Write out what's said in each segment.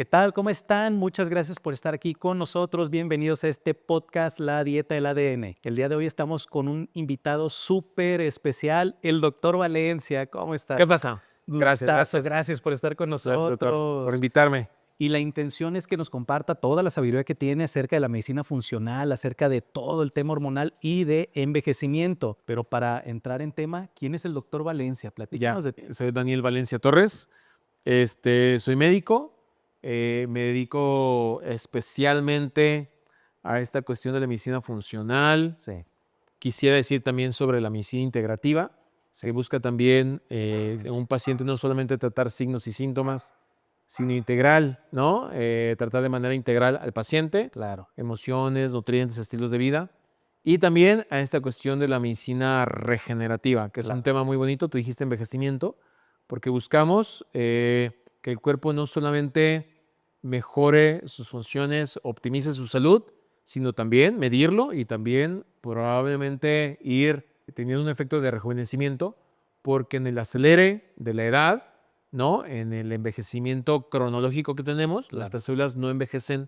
¿Qué tal? ¿Cómo están? Muchas gracias por estar aquí con nosotros. Bienvenidos a este podcast, La Dieta del ADN. El día de hoy estamos con un invitado súper especial, el doctor Valencia. ¿Cómo ¿Qué estás? pasa? Gracias, Gustazo, gracias. gracias por estar con Gracias, doctor, por nosotros. invitarme. Y la intención es que nos comparta toda la sabiduría que tiene acerca de la medicina funcional, acerca de todo el tema hormonal y de envejecimiento. Pero para entrar en tema, ¿quién es el doctor Valencia? Ya, Platícanos de ti. soy Daniel Valencia Torres. Soy médico. Me dedico especialmente a esta cuestión de la medicina funcional. Sí. Quisiera decir también sobre la medicina integrativa. Se busca también en un paciente no solamente tratar signos y síntomas, sino integral, ¿no? Tratar de manera integral al paciente, Claro. emociones, nutrientes, estilos de vida. Y también a esta cuestión de la medicina regenerativa, que es un Claro. tema muy bonito. Tú dijiste envejecimiento, porque buscamos que el cuerpo no solamente mejore sus funciones, optimice su salud, sino también medirlo y también probablemente ir teniendo un efecto de rejuvenecimiento, porque en el acelere de la edad, ¿no? En el envejecimiento cronológico que tenemos, Claro. nuestras células no envejecen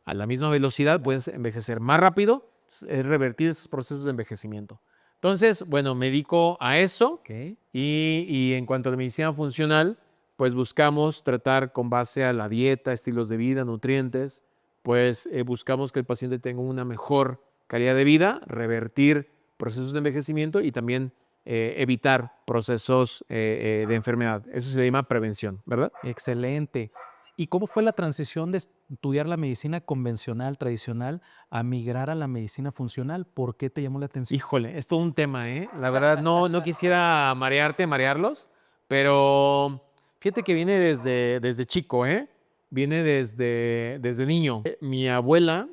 a la misma velocidad, pueden envejecer más rápido, es revertir esos procesos de envejecimiento. Entonces, bueno, me dedico a eso Ok. y en cuanto a la medicina funcional, pues buscamos tratar con base a la dieta, estilos de vida, nutrientes, pues buscamos que el paciente tenga una mejor calidad de vida, revertir procesos de envejecimiento y también evitar procesos de enfermedad. Eso se llama prevención, ¿verdad? Excelente. ¿Y cómo fue la transición de estudiar la medicina convencional, tradicional, a migrar a la medicina funcional? ¿Por qué te llamó la atención? Híjole, es todo un tema, ¿eh? La verdad, no quisiera marearlos, pero fíjate que viene desde chico, ¿eh? Viene desde niño. Mi abuela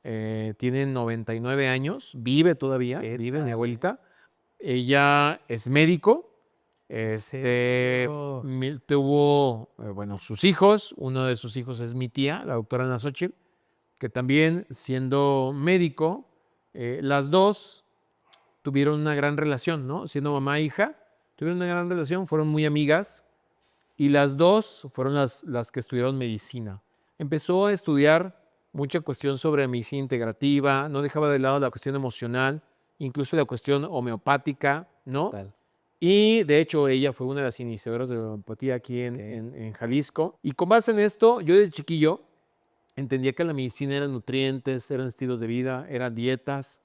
tiene 99 años, vive todavía, ¿Qué vive mi tal? abuelita. Ella es médico, ¿En serio? tuvo, bueno, sus hijos. Uno de sus hijos es mi tía, la doctora Nazochil, que también siendo médico, las dos tuvieron una gran relación, ¿no? Siendo mamá e hija, tuvieron una gran relación, fueron muy amigas y las dos fueron las que estudiaron medicina. Empezó a estudiar mucha cuestión sobre medicina integrativa, no dejaba de lado la cuestión emocional, incluso la cuestión homeopática, ¿no? Tal. Y de hecho ella fue una de las iniciadoras de la homeopatía aquí Ok. en Jalisco. Y con base en esto, yo desde chiquillo entendía que la medicina eran nutrientes, eran estilos de vida, eran dietas,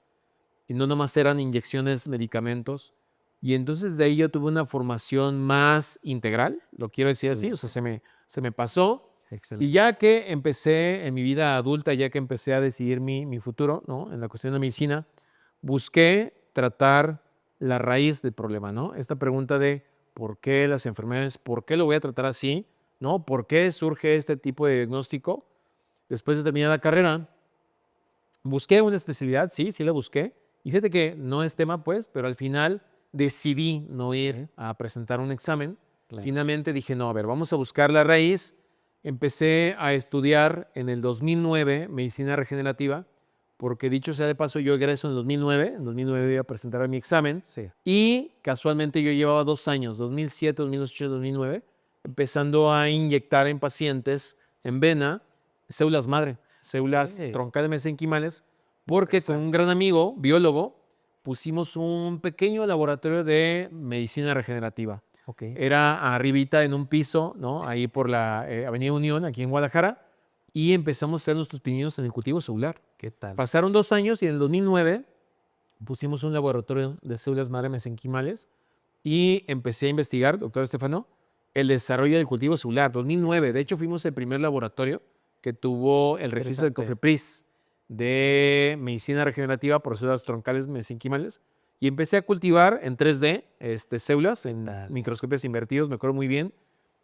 y no nomás eran inyecciones, medicamentos. Y entonces de ahí yo tuve una formación más integral, lo quiero decir así, o sea, Súper. se me pasó. Y Excelente. ya que empecé en mi vida adulta, ya que empecé a decidir mi futuro, ¿no? En la cuestión de medicina, busqué tratar la raíz del problema, ¿no? Esta pregunta de por qué las enfermedades, por qué lo voy a tratar así, ¿no? ¿Por qué surge este tipo de diagnóstico? Después de terminar la carrera, busqué una especialidad, sí la busqué. Y fíjate que no es tema, pues, pero al final decidí no ir Ok. a presentar un examen. Claro. Finalmente dije, no, a ver, vamos a buscar la raíz. Empecé a estudiar en el 2009 medicina regenerativa, porque dicho sea de paso, yo egreso en el 2009. En 2009 iba a presentar mi examen Sí. y casualmente yo llevaba 2 años, 2007, 2008, 2009, empezando a inyectar en pacientes en vena células madre, células Ok. troncales mesenquimales, porque con un Interesante. gran amigo, biólogo, pusimos un pequeño laboratorio de medicina regenerativa. Ok. Era arribita en un piso, ¿no? Ahí por la Avenida Unión, aquí en Guadalajara, y empezamos a hacer nuestros pininos en el cultivo celular. ¿Qué tal? Pasaron 2 años y en el 2009 pusimos un laboratorio de células madre mesenquimales y empecé a investigar, doctor Estefano, el desarrollo del cultivo celular. 2009, de hecho fuimos el primer laboratorio que tuvo el registro del Interesante. COFEPRIS de medicina regenerativa por células troncales mesenquimales y empecé a cultivar en 3D células ¿Qué en tal? microscopios invertidos, me acuerdo muy bien.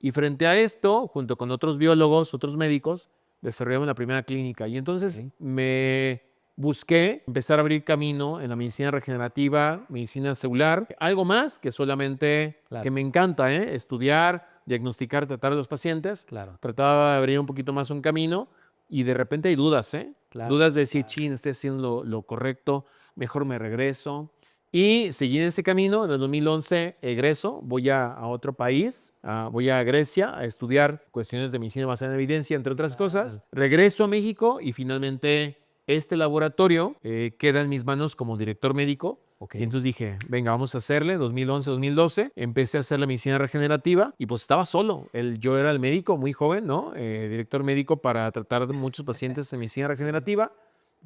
Y frente a esto, junto con otros biólogos, otros médicos, desarrollamos la primera clínica. Y entonces Ok. me busqué empezar a abrir camino en la medicina regenerativa, medicina celular, algo más que solamente Claro. que me encanta, estudiar, diagnosticar, tratar a los pacientes. Claro. Trataba de abrir un poquito más un camino y de repente hay dudas, Claro. dudas de decir, Claro. chin, estoy haciendo lo correcto, mejor me regreso. Y seguí en ese camino. En el 2011 egreso, voy a otro país, voy a Grecia a estudiar cuestiones de medicina basada en evidencia, entre otras cosas. Regreso a México y finalmente este laboratorio queda en mis manos como director médico. Ok. Y entonces dije, venga, vamos a hacerle, 2011, 2012, empecé a hacer la medicina regenerativa y pues estaba solo. Yo era el médico muy joven, ¿no? Director médico para tratar de muchos pacientes en medicina regenerativa.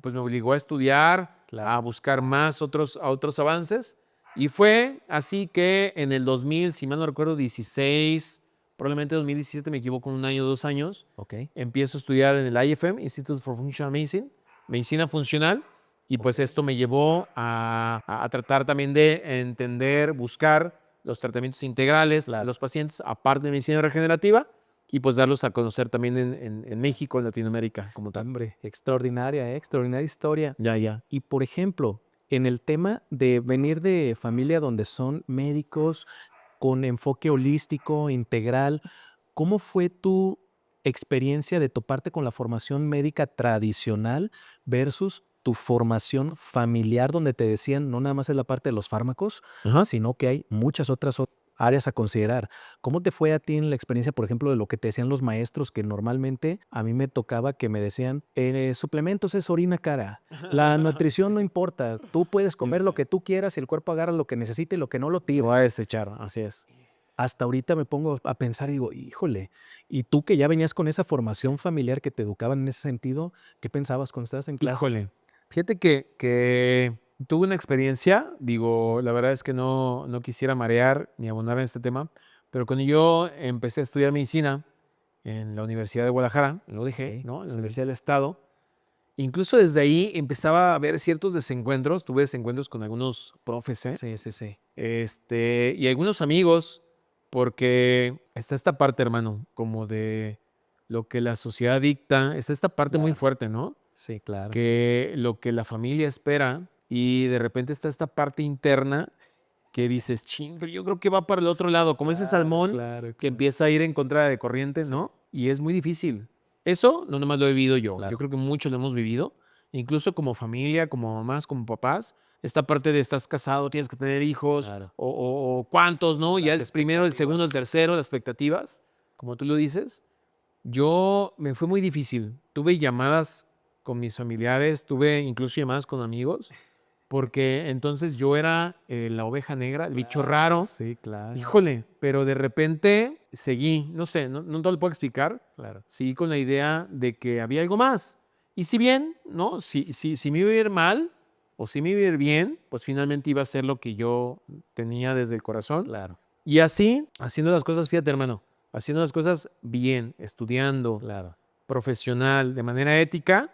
Pues me obligó a estudiar, a buscar más otros avances. Y fue así que en el 2000, si mal no recuerdo, 16, probablemente 2017, me equivoco, un año, 2 años, Ok. empiezo a estudiar en el IFM, Institute for Functional Medicine, medicina funcional. Y pues esto me llevó a tratar también de entender, buscar los tratamientos integrales a los pacientes, aparte de medicina regenerativa, y pues darlos a conocer también en México, en Latinoamérica, como tal. Hombre, extraordinaria, extraordinaria historia. Ya, ya. Y por ejemplo, en el tema de venir de familia donde son médicos con enfoque holístico, integral, ¿cómo fue tu experiencia de toparte con la formación médica tradicional versus tu formación familiar donde te decían no nada más es la parte de los fármacos, Ajá. sino que hay muchas otras áreas a considerar? ¿Cómo te fue a ti en la experiencia, por ejemplo, de lo que te decían los maestros, que normalmente a mí me tocaba que me decían, suplementos es orina cara, la nutrición no importa, tú puedes comer lo que tú quieras y el cuerpo agarra lo que necesita y lo que no lo Lo tira? va a desechar, así es. Hasta ahorita me pongo a pensar y digo, híjole, y tú que ya venías con esa formación familiar que te educaban en ese sentido, ¿qué pensabas cuando estabas en clases? Híjole, fíjate que tuve una experiencia, digo, la verdad es que no quisiera marear ni abonar en este tema, pero cuando yo empecé a estudiar medicina en la Universidad de Guadalajara, lo dije, Ok, ¿no? En la sí. Universidad del Estado, incluso desde ahí empezaba a haber ciertos desencuentros, tuve desencuentros con algunos profes, ¿eh? Sí, sí, sí. Y algunos amigos, porque está esta parte, hermano, como de lo que la sociedad dicta, está esta parte muy Claro. fuerte, ¿no? Sí, claro. Que lo que la familia espera y de repente está esta parte interna que dices, ching, pero yo creo que va para el otro lado, como ese salmón Claro, que claro. empieza a ir en contra de corriente, Sí. ¿no? Y es muy difícil. Eso no nomás lo he vivido yo, Claro. yo creo que muchos lo hemos vivido, incluso como familia, como mamás, como papás, esta parte de estás casado, tienes que tener hijos, Claro. o cuántos, ¿no? Ya Las el primero, el segundo, el expectativas. tercero, las expectativas, como tú lo dices. Yo me fue muy difícil. Tuve llamadas con mis familiares, tuve incluso llamadas con amigos, porque entonces yo era la oveja negra, el bicho raro. Sí, claro. Híjole, pero de repente seguí, no sé, no te lo puedo explicar, Claro. seguí con la idea de que había algo más. Y si bien, ¿no? Si me iba a ir mal o si me iba a ir bien, pues finalmente iba a ser lo que yo tenía desde el corazón. Claro. Y así, haciendo las cosas, fíjate, hermano, haciendo las cosas bien, estudiando, Claro. profesional, de manera ética,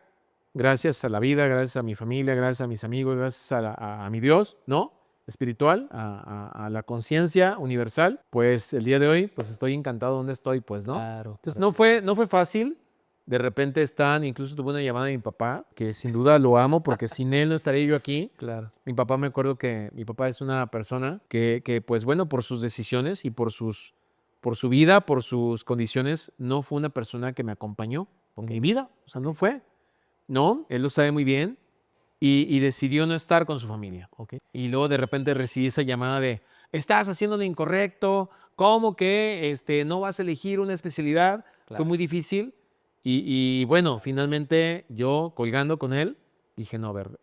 gracias a la vida, gracias a mi familia, gracias a mis amigos, gracias a mi Dios, ¿no? Espiritual, a la conciencia universal, pues el día de hoy, pues estoy encantado donde estoy, pues, ¿no? Claro. Entonces no fue fácil. De repente incluso tuve una llamada de mi papá, que sin duda lo amo, porque sin él no estaría yo aquí. Claro. Mi papá, me acuerdo que mi papá es una persona que pues bueno, por sus decisiones y por su vida, por sus condiciones, no fue una persona que me acompañó en mi vida. O sea, no fue. No, él lo sabe muy bien y decidió no estar con su familia. Ok. Y luego de repente recibí esa llamada de, estás haciendo lo incorrecto, ¿cómo que no vas a elegir una especialidad? Fue Claro. muy difícil. Y bueno, finalmente yo colgando con él, dije, no, a ver,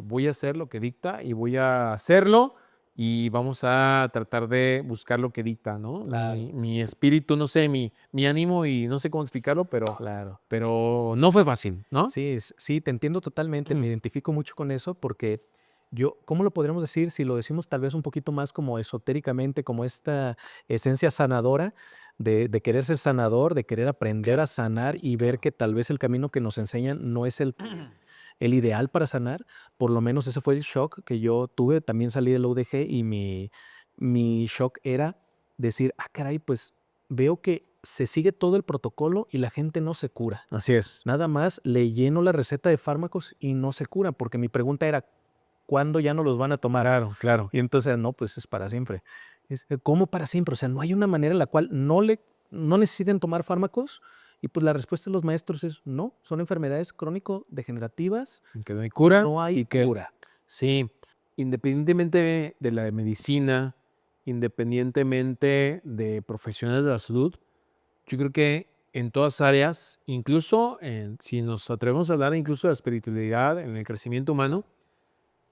voy a hacer lo que dicta y voy a hacerlo y vamos a tratar de buscar lo que dicta, ¿no? Claro. Mi espíritu, no sé, mi ánimo y no sé cómo explicarlo, Claro. pero no fue fácil, ¿no? Sí, sí, te entiendo totalmente, me identifico mucho con eso porque yo, ¿cómo lo podríamos decir si lo decimos tal vez un poquito más como esotéricamente, como esta esencia sanadora de querer ser sanador, de querer aprender a sanar y ver que tal vez el camino que nos enseñan no es el ideal para sanar? Por lo menos ese fue el shock que yo tuve, también salí del UDG y mi shock era decir, ah, caray, pues veo que se sigue todo el protocolo y la gente no se cura. Así es. Nada más le lleno la receta de fármacos y no se cura, porque mi pregunta era, ¿cuándo ya no los van a tomar? Claro, claro. Y entonces, no, pues es para siempre. ¿Cómo para siempre? O sea, no hay una manera en la cual no necesiten tomar fármacos. Y pues la respuesta de los maestros es no, son enfermedades crónico-degenerativas, Y que no hay cura no hay y que cura. sí. independientemente de la medicina, independientemente de profesionales de la salud, yo creo que en todas áreas, incluso si nos atrevemos a hablar incluso de la espiritualidad, en el crecimiento humano,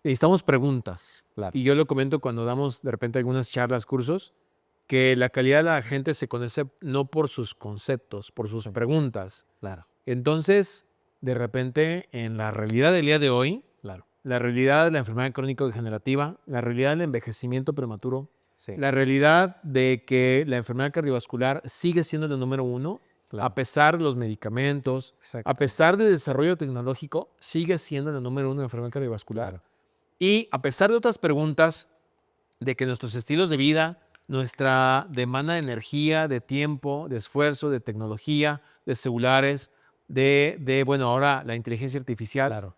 necesitamos preguntas. Claro. Y yo lo comento cuando damos de repente algunas charlas, cursos, que la calidad de la gente se conoce no por sus conceptos, por sus preguntas. Claro. Entonces, de repente, en la realidad del día de hoy, Claro. la realidad de la enfermedad crónico-degenerativa, la realidad del envejecimiento prematuro, Sí. la realidad de que la enfermedad cardiovascular sigue siendo la número uno, Claro. a pesar de los medicamentos, Exacto. a pesar del desarrollo tecnológico, sigue siendo la número uno de enfermedad cardiovascular. Claro. Y a pesar de otras preguntas, de que nuestros estilos de vida, nuestra demanda de energía, de tiempo, de esfuerzo, de tecnología, de celulares, bueno, ahora la inteligencia artificial, Claro.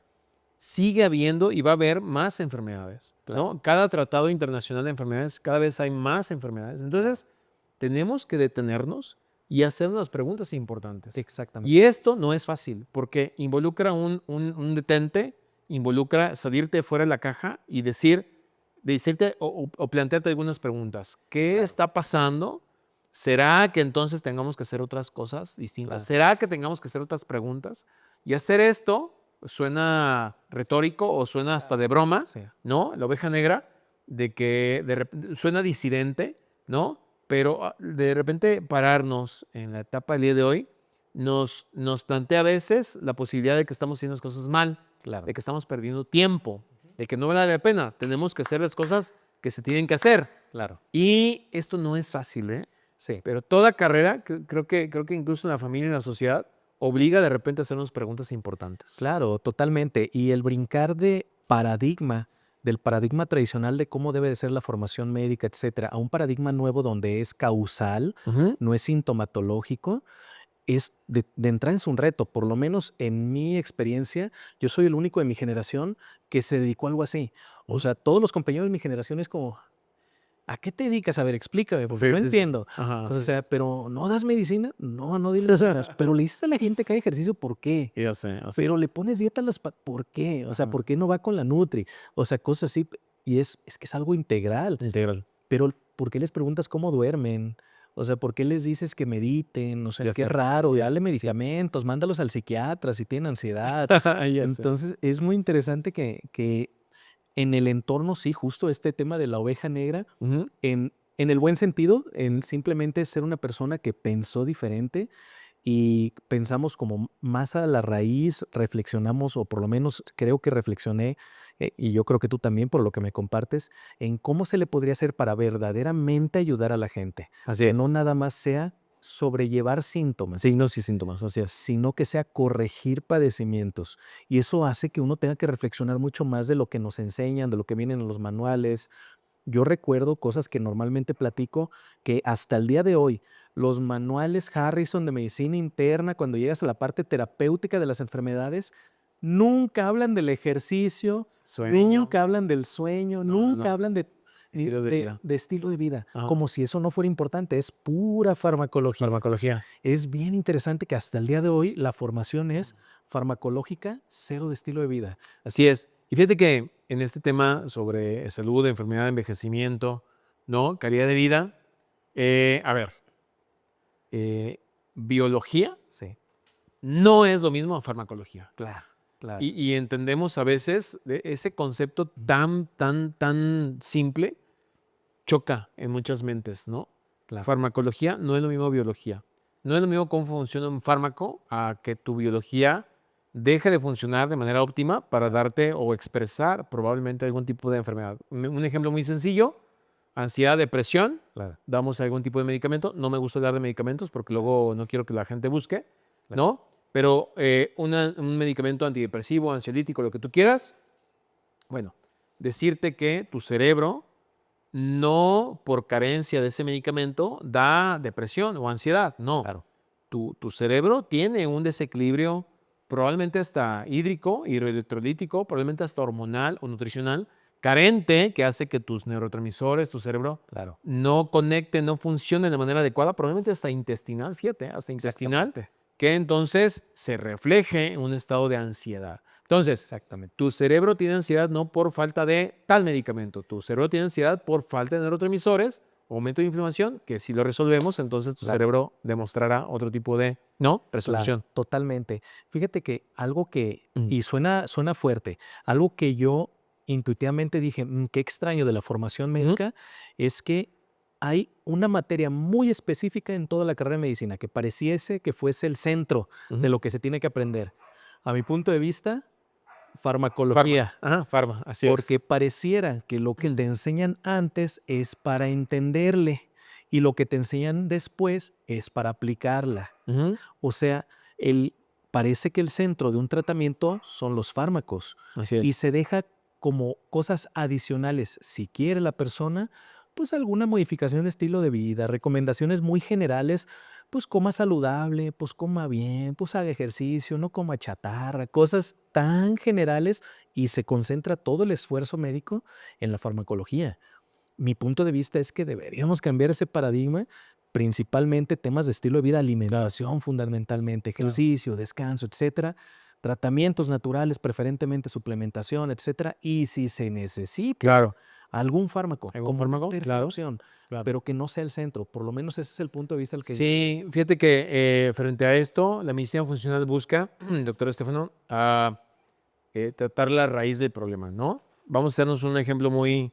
sigue habiendo y va a haber más enfermedades, ¿no? Cada tratado internacional de enfermedades, cada vez hay más enfermedades. Entonces, tenemos que detenernos y hacernos las preguntas importantes. Exactamente. Y esto no es fácil, porque involucra un detente, involucra salirte fuera de la caja y decirte o plantearte algunas preguntas. ¿Qué está pasando? ¿Será que entonces tengamos que hacer otras cosas distintas? Claro. ¿Será que tengamos que hacer otras preguntas? Y hacer esto suena retórico o suena hasta de broma, Sí. ¿no? La oveja negra, de que de repente suena disidente, ¿no? Pero de repente pararnos en la etapa del día de hoy nos plantea a veces la posibilidad de que estamos haciendo las cosas mal, Claro. de que estamos perdiendo tiempo, de que no vale la pena. Tenemos que hacer las cosas que se tienen que hacer. Claro. Y esto no es fácil, ¿eh? Sí. Pero toda carrera, creo que incluso en la familia y en la sociedad, obliga de repente a hacernos preguntas importantes. Claro, totalmente. Y el brincar de paradigma, del paradigma tradicional de cómo debe de ser la formación médica, etcétera, a un paradigma nuevo donde es causal, Ujú. no es sintomatológico, es de entrada es un reto. Por lo menos en mi experiencia, yo soy el único de mi generación que se dedicó a algo así. O sea, todos los compañeros de mi generación es como, ¿a qué te dedicas? A ver, explícame, porque no Sí, sí, sí. entiendo. Ajá, O así sea, es. pero ¿no das medicina? No, no di medicinas. Pero le dices a la gente que haga ejercicio, ¿por qué? Ya sé, ya sé. Pero le pones dieta a las ¿por qué? O sea, Ajá. ¿por qué no va con la Nutri? O sea, cosas así. Y es que es algo integral. Integral. Pero ¿por qué les preguntas cómo duermen? O sea, ¿por qué les dices que mediten? O sea, Ya qué sé, raro. así Dale es. medicamentos, mándalos al psiquiatra si tienen ansiedad. Ya sé. Entonces, es muy interesante que en el entorno, sí, justo este tema de la oveja negra, Ujú. en el buen sentido, en simplemente ser una persona que pensó diferente y pensamos como más a la raíz, reflexionamos, o por lo menos creo que reflexioné, y yo creo que tú también por lo que me compartes, en cómo se le podría hacer para verdaderamente ayudar a la gente, Así que no es. nada más sea sobrellevar síntomas, Signos y síntomas, así es. sino que sea corregir padecimientos. Y eso hace que uno tenga que reflexionar mucho más de lo que nos enseñan, de lo que vienen en los manuales. Yo recuerdo cosas que normalmente platico que hasta el día de hoy, los manuales Harrison de medicina interna, cuando llegas a la parte terapéutica de las enfermedades, nunca hablan del ejercicio, Sueño. nunca hablan del sueño, No, no, nunca no. hablan ni Estilos de vida. de estilo de vida, Ajá. como si eso no fuera importante, es pura farmacología. Farmacología. Es bien interesante que hasta el día de hoy la formación es farmacológica, cero de estilo de vida. Así es. Y fíjate que en este tema sobre salud, enfermedad, envejecimiento, ¿no? Calidad de vida, a ver, eh, biología Sí, no es lo mismo a farmacología. claro, claro. Y entendemos a veces ese concepto tan simple choca en muchas mentes, ¿no? Claro. Farmacología no es lo mismo a biología. No es lo mismo cómo funciona un fármaco a que tu biología deje de funcionar de manera óptima para darte o expresar probablemente algún tipo de enfermedad. Un ejemplo muy sencillo, ansiedad, depresión, Claro. damos algún tipo de medicamento. No me gusta hablar de medicamentos porque luego no quiero que la gente busque, ¿no? Pero un medicamento antidepresivo, ansiolítico, lo que tú quieras, bueno, decirte que tu cerebro no por carencia de ese medicamento da depresión o ansiedad, no. Claro. Tu cerebro tiene un desequilibrio probablemente hasta hídrico, hidroelectrolítico, probablemente hasta hormonal o nutricional, carente, que hace que tus neurotransmisores, tu cerebro, Claro. no conecten, no funcionen de manera adecuada, probablemente hasta intestinal, fíjate, hasta intestinal, Exactamente. que entonces se refleje en un estado de ansiedad. Entonces, Exactamente. tu cerebro tiene ansiedad no por falta de tal medicamento, tu cerebro tiene ansiedad por falta de neurotransmisores, aumento de inflamación, que si lo resolvemos, entonces tu Claro. cerebro demostrará otro tipo de, ¿no? Claro, Resolución. totalmente. Fíjate que algo que, Mm. y suena fuerte, algo que yo intuitivamente dije, qué extraño de la formación Ujú, médica, es que hay una materia muy específica en toda la carrera de medicina que pareciese que fuese el centro de ujú. lo que se tiene que aprender. A mi punto de vista, Farma. farmacología. Ajá, farma, así Porque es. pareciera que lo que te enseñan antes es para entenderle y lo que te enseñan después es para aplicarla. Ujú, O sea, parece que el centro de un tratamiento son los fármacos así y es. se deja como cosas adicionales, si quiere la persona, pues alguna modificación de estilo de vida, recomendaciones muy generales, pues coma saludable, pues coma bien, pues haga ejercicio, no coma chatarra, cosas tan generales y se concentra todo el esfuerzo médico en la farmacología. Mi punto de vista es que deberíamos cambiar ese paradigma, principalmente temas de estilo de vida, alimentación fundamentalmente, Claro. ejercicio, descanso, etcétera, tratamientos naturales, preferentemente suplementación, etcétera, y si se necesita Claro. algún fármaco ¿Algún como una fármaco? tercera Claro, opción, claro. pero que no sea el centro, por lo menos ese es el punto de vista al que yo. Sí, fíjate que frente a esto, la medicina funcional busca, doctor Estefano, tratar la raíz del problema, ¿no? Vamos a hacernos un ejemplo muy,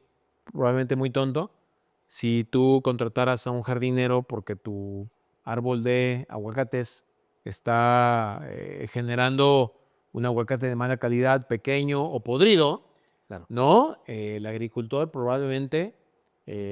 probablemente muy tonto. Si tú contrataras a un jardinero porque tu árbol de aguacates está generando un aguacate de mala calidad, pequeño o podrido, Claro. ¿no? El agricultor probablemente,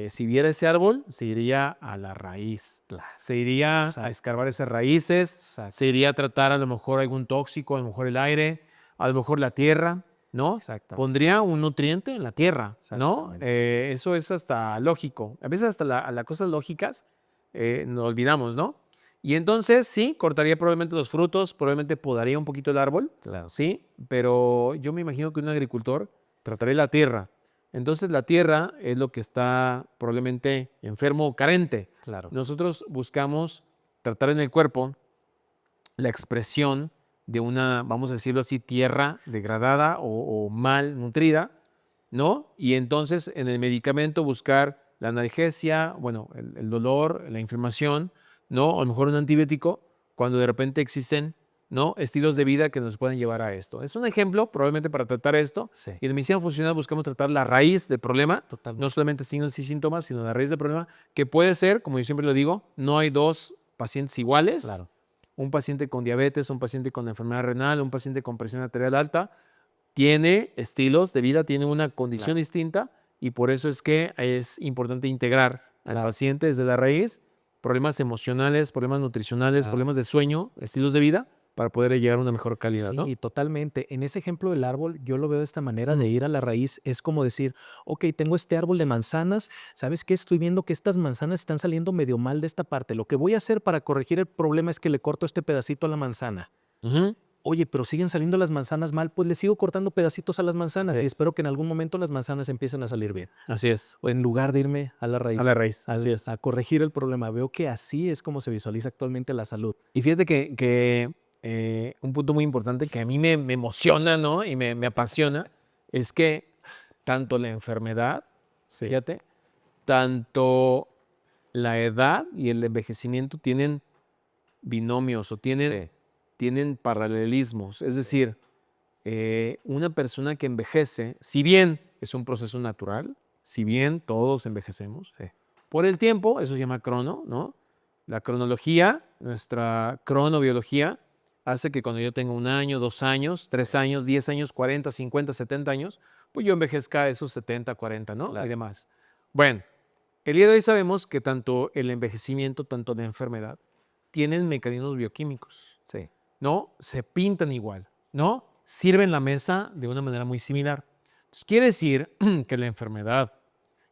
si viera ese árbol, se iría a la raíz, se iría a Exacto, escarbar esas raíces, exacto, se iría a tratar a lo mejor algún tóxico, a lo mejor el aire, a lo mejor la tierra, ¿no? exactamente, Pondría un nutriente en la tierra, ¿no? exactamente. Eso es hasta lógico. A veces hasta a las cosas lógicas nos olvidamos, ¿no? Y entonces sí, cortaría probablemente los frutos, probablemente podaría un poquito el árbol, Claro, sí, pero yo me imagino que un agricultor trataría la tierra. Entonces la tierra es lo que está probablemente enfermo o carente. claro. Nosotros buscamos tratar en el cuerpo la expresión de una, vamos a decirlo así, tierra degradada o mal nutrida, ¿no? Y entonces en el medicamento buscar la analgesia, bueno, el dolor, la inflamación, ¿no? O a lo mejor un antibiótico, cuando de repente existen, ¿no? Estilos de vida que nos pueden llevar a esto. Es un ejemplo, probablemente para tratar esto. Sí, Y en medicina funcional buscamos tratar la raíz del problema, no totalmente. solamente signos y síntomas, sino la raíz del problema, que puede ser, como yo siempre lo digo, no hay dos pacientes iguales. Claro. Un paciente con diabetes, un paciente con enfermedad renal, un paciente con presión arterial alta, tiene estilos de vida, tiene una condición Claro. distinta y por eso es que es importante integrar al Claro. paciente desde la raíz, problemas emocionales, problemas nutricionales, Claro. problemas de sueño, estilos de vida, para poder llegar a una mejor calidad, ¿no? Sí, totalmente. En ese ejemplo del árbol, yo lo veo de esta manera de Mm, ir a la raíz. Es como decir, ok, tengo este árbol de manzanas, ¿sabes qué? Estoy viendo que estas manzanas están saliendo medio mal de esta parte. Lo que voy a hacer para corregir el problema es que le corto este pedacito a la manzana. ujú, Oye, pero siguen saliendo las manzanas mal, pues le sigo cortando pedacitos a las así manzanas y es, espero que en algún momento las manzanas empiecen a salir bien. así es, O en lugar de irme a la a la raíz, raíz, así es. a corregir el problema. Veo que así es como se visualiza actualmente la salud. Y fíjate que un punto muy importante que a mí me emociona, ¿no? Y me apasiona, es que tanto la enfermedad, Sí, fíjate, tanto la edad y el envejecimiento tienen binomios o sí, tienen paralelismos. Es sí, decir, una persona que envejece, si bien es un proceso natural, si bien todos envejecemos, sí. por el tiempo, eso se llama crono, ¿no? La cronología, nuestra cronobiología, hace que cuando yo tenga un año, 2 años, Sí, 3 años, 10 años, 40, 50, 70 años, pues yo envejezca a esos 70, 40, ¿no? Y claro. demás. Bueno, el día de hoy sabemos que tanto el envejecimiento, tanto la enfermedad, tienen mecanismos bioquímicos, Sí, ¿no? Se pintan igual, ¿no? Sirven la mesa de una manera muy similar. Entonces, quiere decir que la enfermedad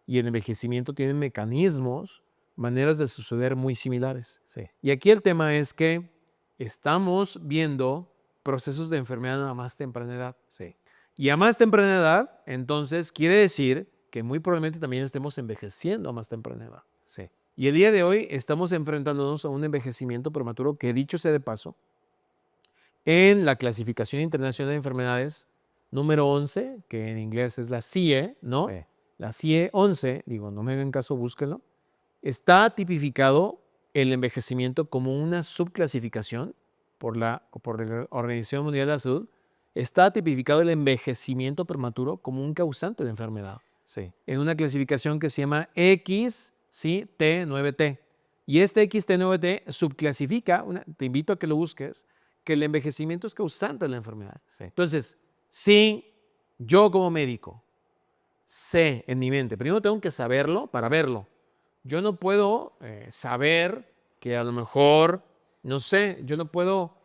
y el envejecimiento tienen mecanismos, maneras de suceder muy similares. sí, Y aquí el tema es que estamos viendo procesos de enfermedad a más temprana edad. sí, Y a más temprana edad, entonces quiere decir que muy probablemente también estemos envejeciendo a más temprana edad. sí. Y el día de hoy estamos enfrentándonos a un envejecimiento prematuro que, dicho sea de paso, en la clasificación internacional de enfermedades número 11, que en inglés es la CIE, ¿no? Sí. La CIE 11, digo, no me hagan caso, búsquenlo. Está tipificado el envejecimiento como una subclasificación por la Organización Mundial de la Salud. Está tipificado el envejecimiento prematuro como un causante de enfermedad Sí. en una clasificación que se llama XT9T. Y este XT9T subclasifica, te invito a que lo busques, que el envejecimiento es causante de la enfermedad. Sí. Entonces, si yo como médico sé en mi mente, primero tengo que saberlo para verlo. Yo no puedo saber que a lo mejor, no sé, yo no puedo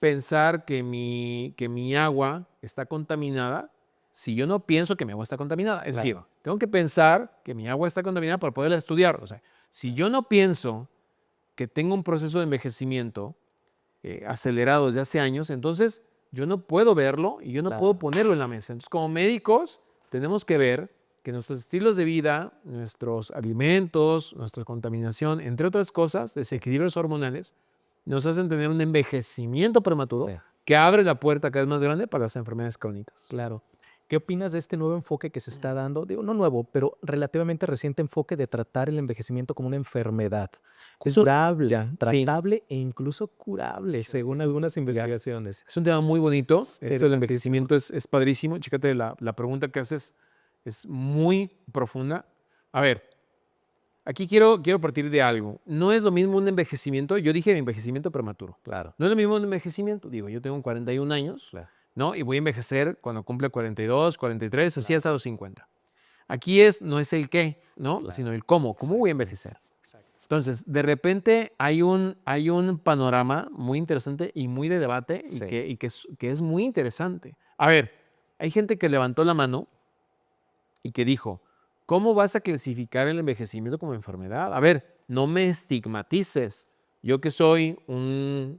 pensar que mi agua está contaminada si yo no pienso que mi agua está contaminada. Es decir, Claro. tengo que pensar que mi agua está contaminada para poderla estudiar. O sea, si yo no pienso que tengo un proceso de envejecimiento acelerado desde hace años, entonces yo no puedo verlo y yo no puedo Claro. ponerlo en la mesa. Entonces, como médicos, tenemos que ver que nuestros estilos de vida, nuestros alimentos, nuestra contaminación, entre otras cosas, desequilibrios hormonales, nos hacen tener un envejecimiento prematuro Sí. que abre la puerta cada vez más grande para las enfermedades crónicas. Claro. ¿Qué opinas de este nuevo enfoque que se está dando? Digo, no nuevo, pero relativamente reciente enfoque de tratar el envejecimiento como una enfermedad Eso, curable, ya, sí, tratable e incluso curable, según algunas investigaciones. es un tema muy bonito. Esto del Interesantísimo. envejecimiento es padrísimo. Chécate, la pregunta que haces es muy profunda. A ver, aquí quiero partir de algo. No es lo mismo un envejecimiento, yo dije envejecimiento prematuro. Claro. No es lo mismo un envejecimiento, digo, yo tengo 41 años, Claro. ¿no? Y voy a envejecer cuando cumpla 42, 43, así Claro. hasta los 50. Aquí no es el qué, ¿no? Claro. Sino el cómo. ¿Cómo voy a envejecer? Entonces, de repente hay un panorama muy interesante y muy de debate Sí. que es muy interesante. A ver, hay gente que levantó la mano y que dijo, ¿cómo vas a clasificar el envejecimiento como enfermedad? A ver, no me estigmatices. Yo que soy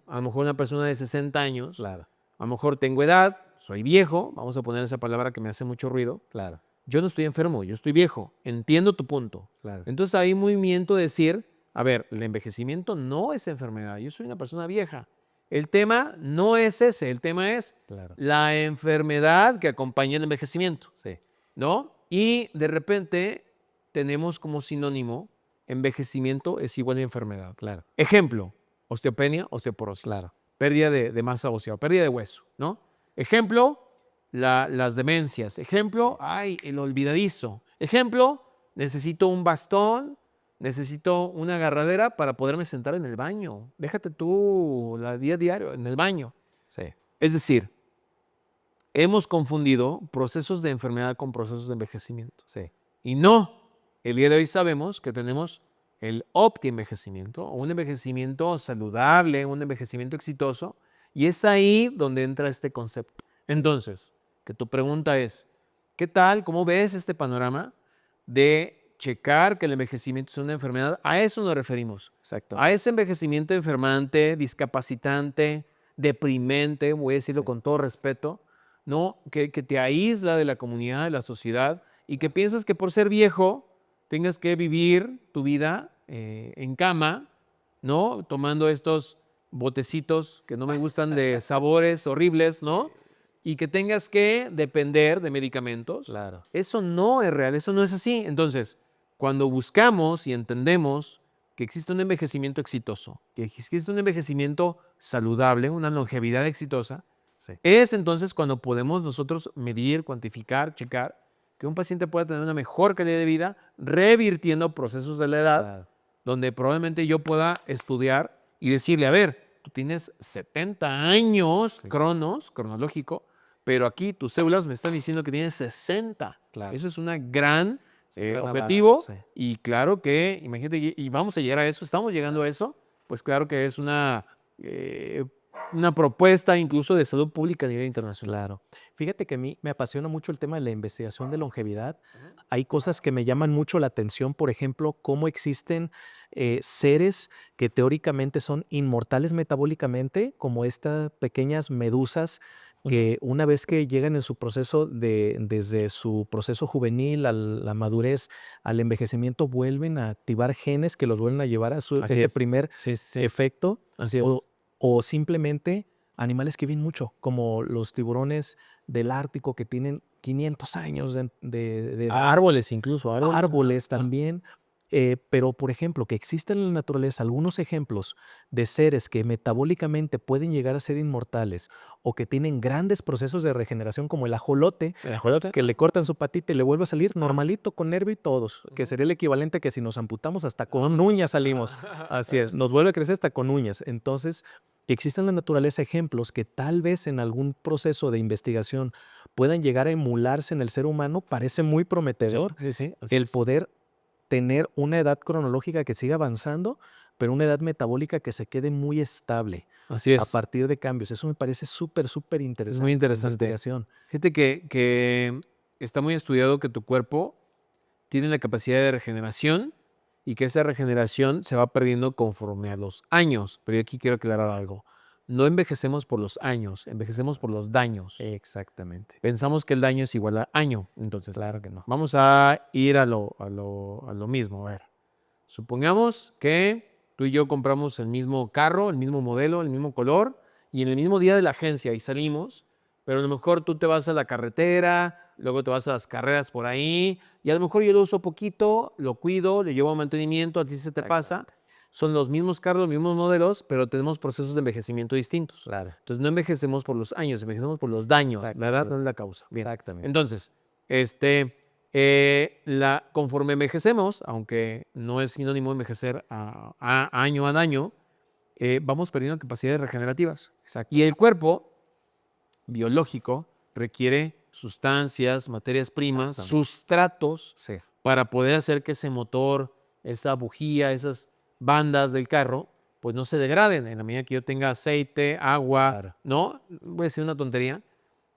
a lo mejor una persona de 60 años, Claro. a lo mejor tengo edad, soy viejo, vamos a poner esa palabra que me hace mucho ruido. Claro. Yo no estoy enfermo, yo estoy viejo. Entiendo tu punto. Claro. Entonces hay movimiento de decir, a ver, el envejecimiento no es enfermedad, yo soy una persona vieja. El tema no es ese, el tema es Claro. la enfermedad que acompaña el envejecimiento, Sí. ¿no? Y de repente tenemos como sinónimo envejecimiento es igual a enfermedad. Claro. Ejemplo, osteopenia, osteoporosis. Claro. Pérdida de masa ósea, pérdida de hueso, ¿no? Ejemplo, las demencias. Ejemplo, el olvidadizo. Ejemplo, necesito un bastón, necesito una agarradera para poderme sentar en el baño. Déjate tú la día a diario en el baño. Sí. Es decir, hemos confundido procesos de enfermedad con procesos de envejecimiento. Sí. Y no, el día de hoy sabemos que tenemos el opti-envejecimiento, o un envejecimiento saludable, un envejecimiento exitoso, y es ahí donde entra este concepto. Entonces, que tu pregunta es, ¿qué tal? ¿Cómo ves este panorama de checar que el envejecimiento es una enfermedad? A eso nos referimos. Exacto. A ese envejecimiento enfermante, discapacitante, deprimente, voy a decirlo Sí. con todo respeto, ¿no? Que te aísla de la comunidad, de la sociedad, y que piensas que por ser viejo tengas que vivir tu vida en cama, ¿no? Tomando estos botecitos que no me gustan de sabores horribles, ¿no? Y que tengas que depender de medicamentos. Claro. Eso no es real, eso no es así. Entonces, cuando buscamos y entendemos que existe un envejecimiento exitoso, que existe un envejecimiento saludable, una longevidad exitosa, Sí. es entonces cuando podemos nosotros medir, cuantificar, checar que un paciente pueda tener una mejor calidad de vida, revirtiendo procesos de la edad, Claro. donde probablemente yo pueda estudiar y decirle, a ver, tú tienes 70 años Sí. cronológico, pero aquí tus células me están diciendo que tienes 60. Claro. Eso es una gran gran objetivo, avance. y claro que, imagínate, y vamos a llegar a eso, estamos llegando a eso, pues claro que es una propuesta incluso de salud pública a nivel internacional. Claro. Fíjate que a mí me apasiona mucho el tema de la investigación de longevidad. Hay cosas que me llaman mucho la atención, por ejemplo, cómo existen seres que teóricamente son inmortales metabólicamente, como estas pequeñas medusas que una vez que llegan en su proceso desde su proceso juvenil a la madurez, al envejecimiento, vuelven a activar genes que los vuelven a llevar a Así ese es. primer Sí, sí, sí. efecto, Así es. o simplemente animales que viven mucho, como los tiburones del Ártico que tienen 500 años de edad. Árboles incluso, árboles. Árboles también, pero por ejemplo, que existen en la naturaleza algunos ejemplos de seres que metabólicamente pueden llegar a ser inmortales o que tienen grandes procesos de regeneración, como el ajolote, ¿El ajolote? que le cortan su patita y le vuelve a salir normalito con nervio y todos, que sería el equivalente a que si nos amputamos hasta con uñas salimos. Así es, nos vuelve a crecer hasta con uñas. Entonces, que existen en la naturaleza ejemplos que tal vez en algún proceso de investigación puedan llegar a emularse en el ser humano, parece muy prometedor Sí, sí, así el es. poder tener una edad cronológica que siga avanzando, pero una edad metabólica que se quede muy estable Así a es. partir de cambios. Eso me parece súper, súper Es interesante muy la interesante. investigación. Fíjate que está muy estudiado que tu cuerpo tiene la capacidad de regeneración y que esa regeneración se va perdiendo conforme a los años. Pero yo aquí quiero aclarar algo. No envejecemos por los años, envejecemos por los daños. Exactamente. Pensamos que el daño es igual a año. Entonces, Claro que no. vamos a ir a lo mismo. A ver, supongamos que tú y yo compramos el mismo carro, el mismo modelo, el mismo color y en el mismo día de la agencia y salimos, pero a lo mejor tú te vas a la carretera, luego te vas a las carreras por ahí y a lo mejor yo lo uso poquito, lo cuido, le llevo a mantenimiento, a ti se te pasa. Son los mismos carros, los mismos modelos, pero tenemos procesos de envejecimiento distintos. Claro. Entonces no envejecemos por los años, envejecemos por los daños. La edad no es la causa. Bien. Exactamente. Entonces, conforme envejecemos, aunque no es sinónimo envejecer año a año, vamos perdiendo capacidades regenerativas. Exacto. Y el cuerpo biológico requiere sustancias, materias primas, Exactamente. sustratos Sí. para poder hacer que ese motor, esa bujía, esas bandas del carro, pues no se degraden. En la medida que yo tenga aceite, agua, Claro. ¿no? Voy a decir una tontería,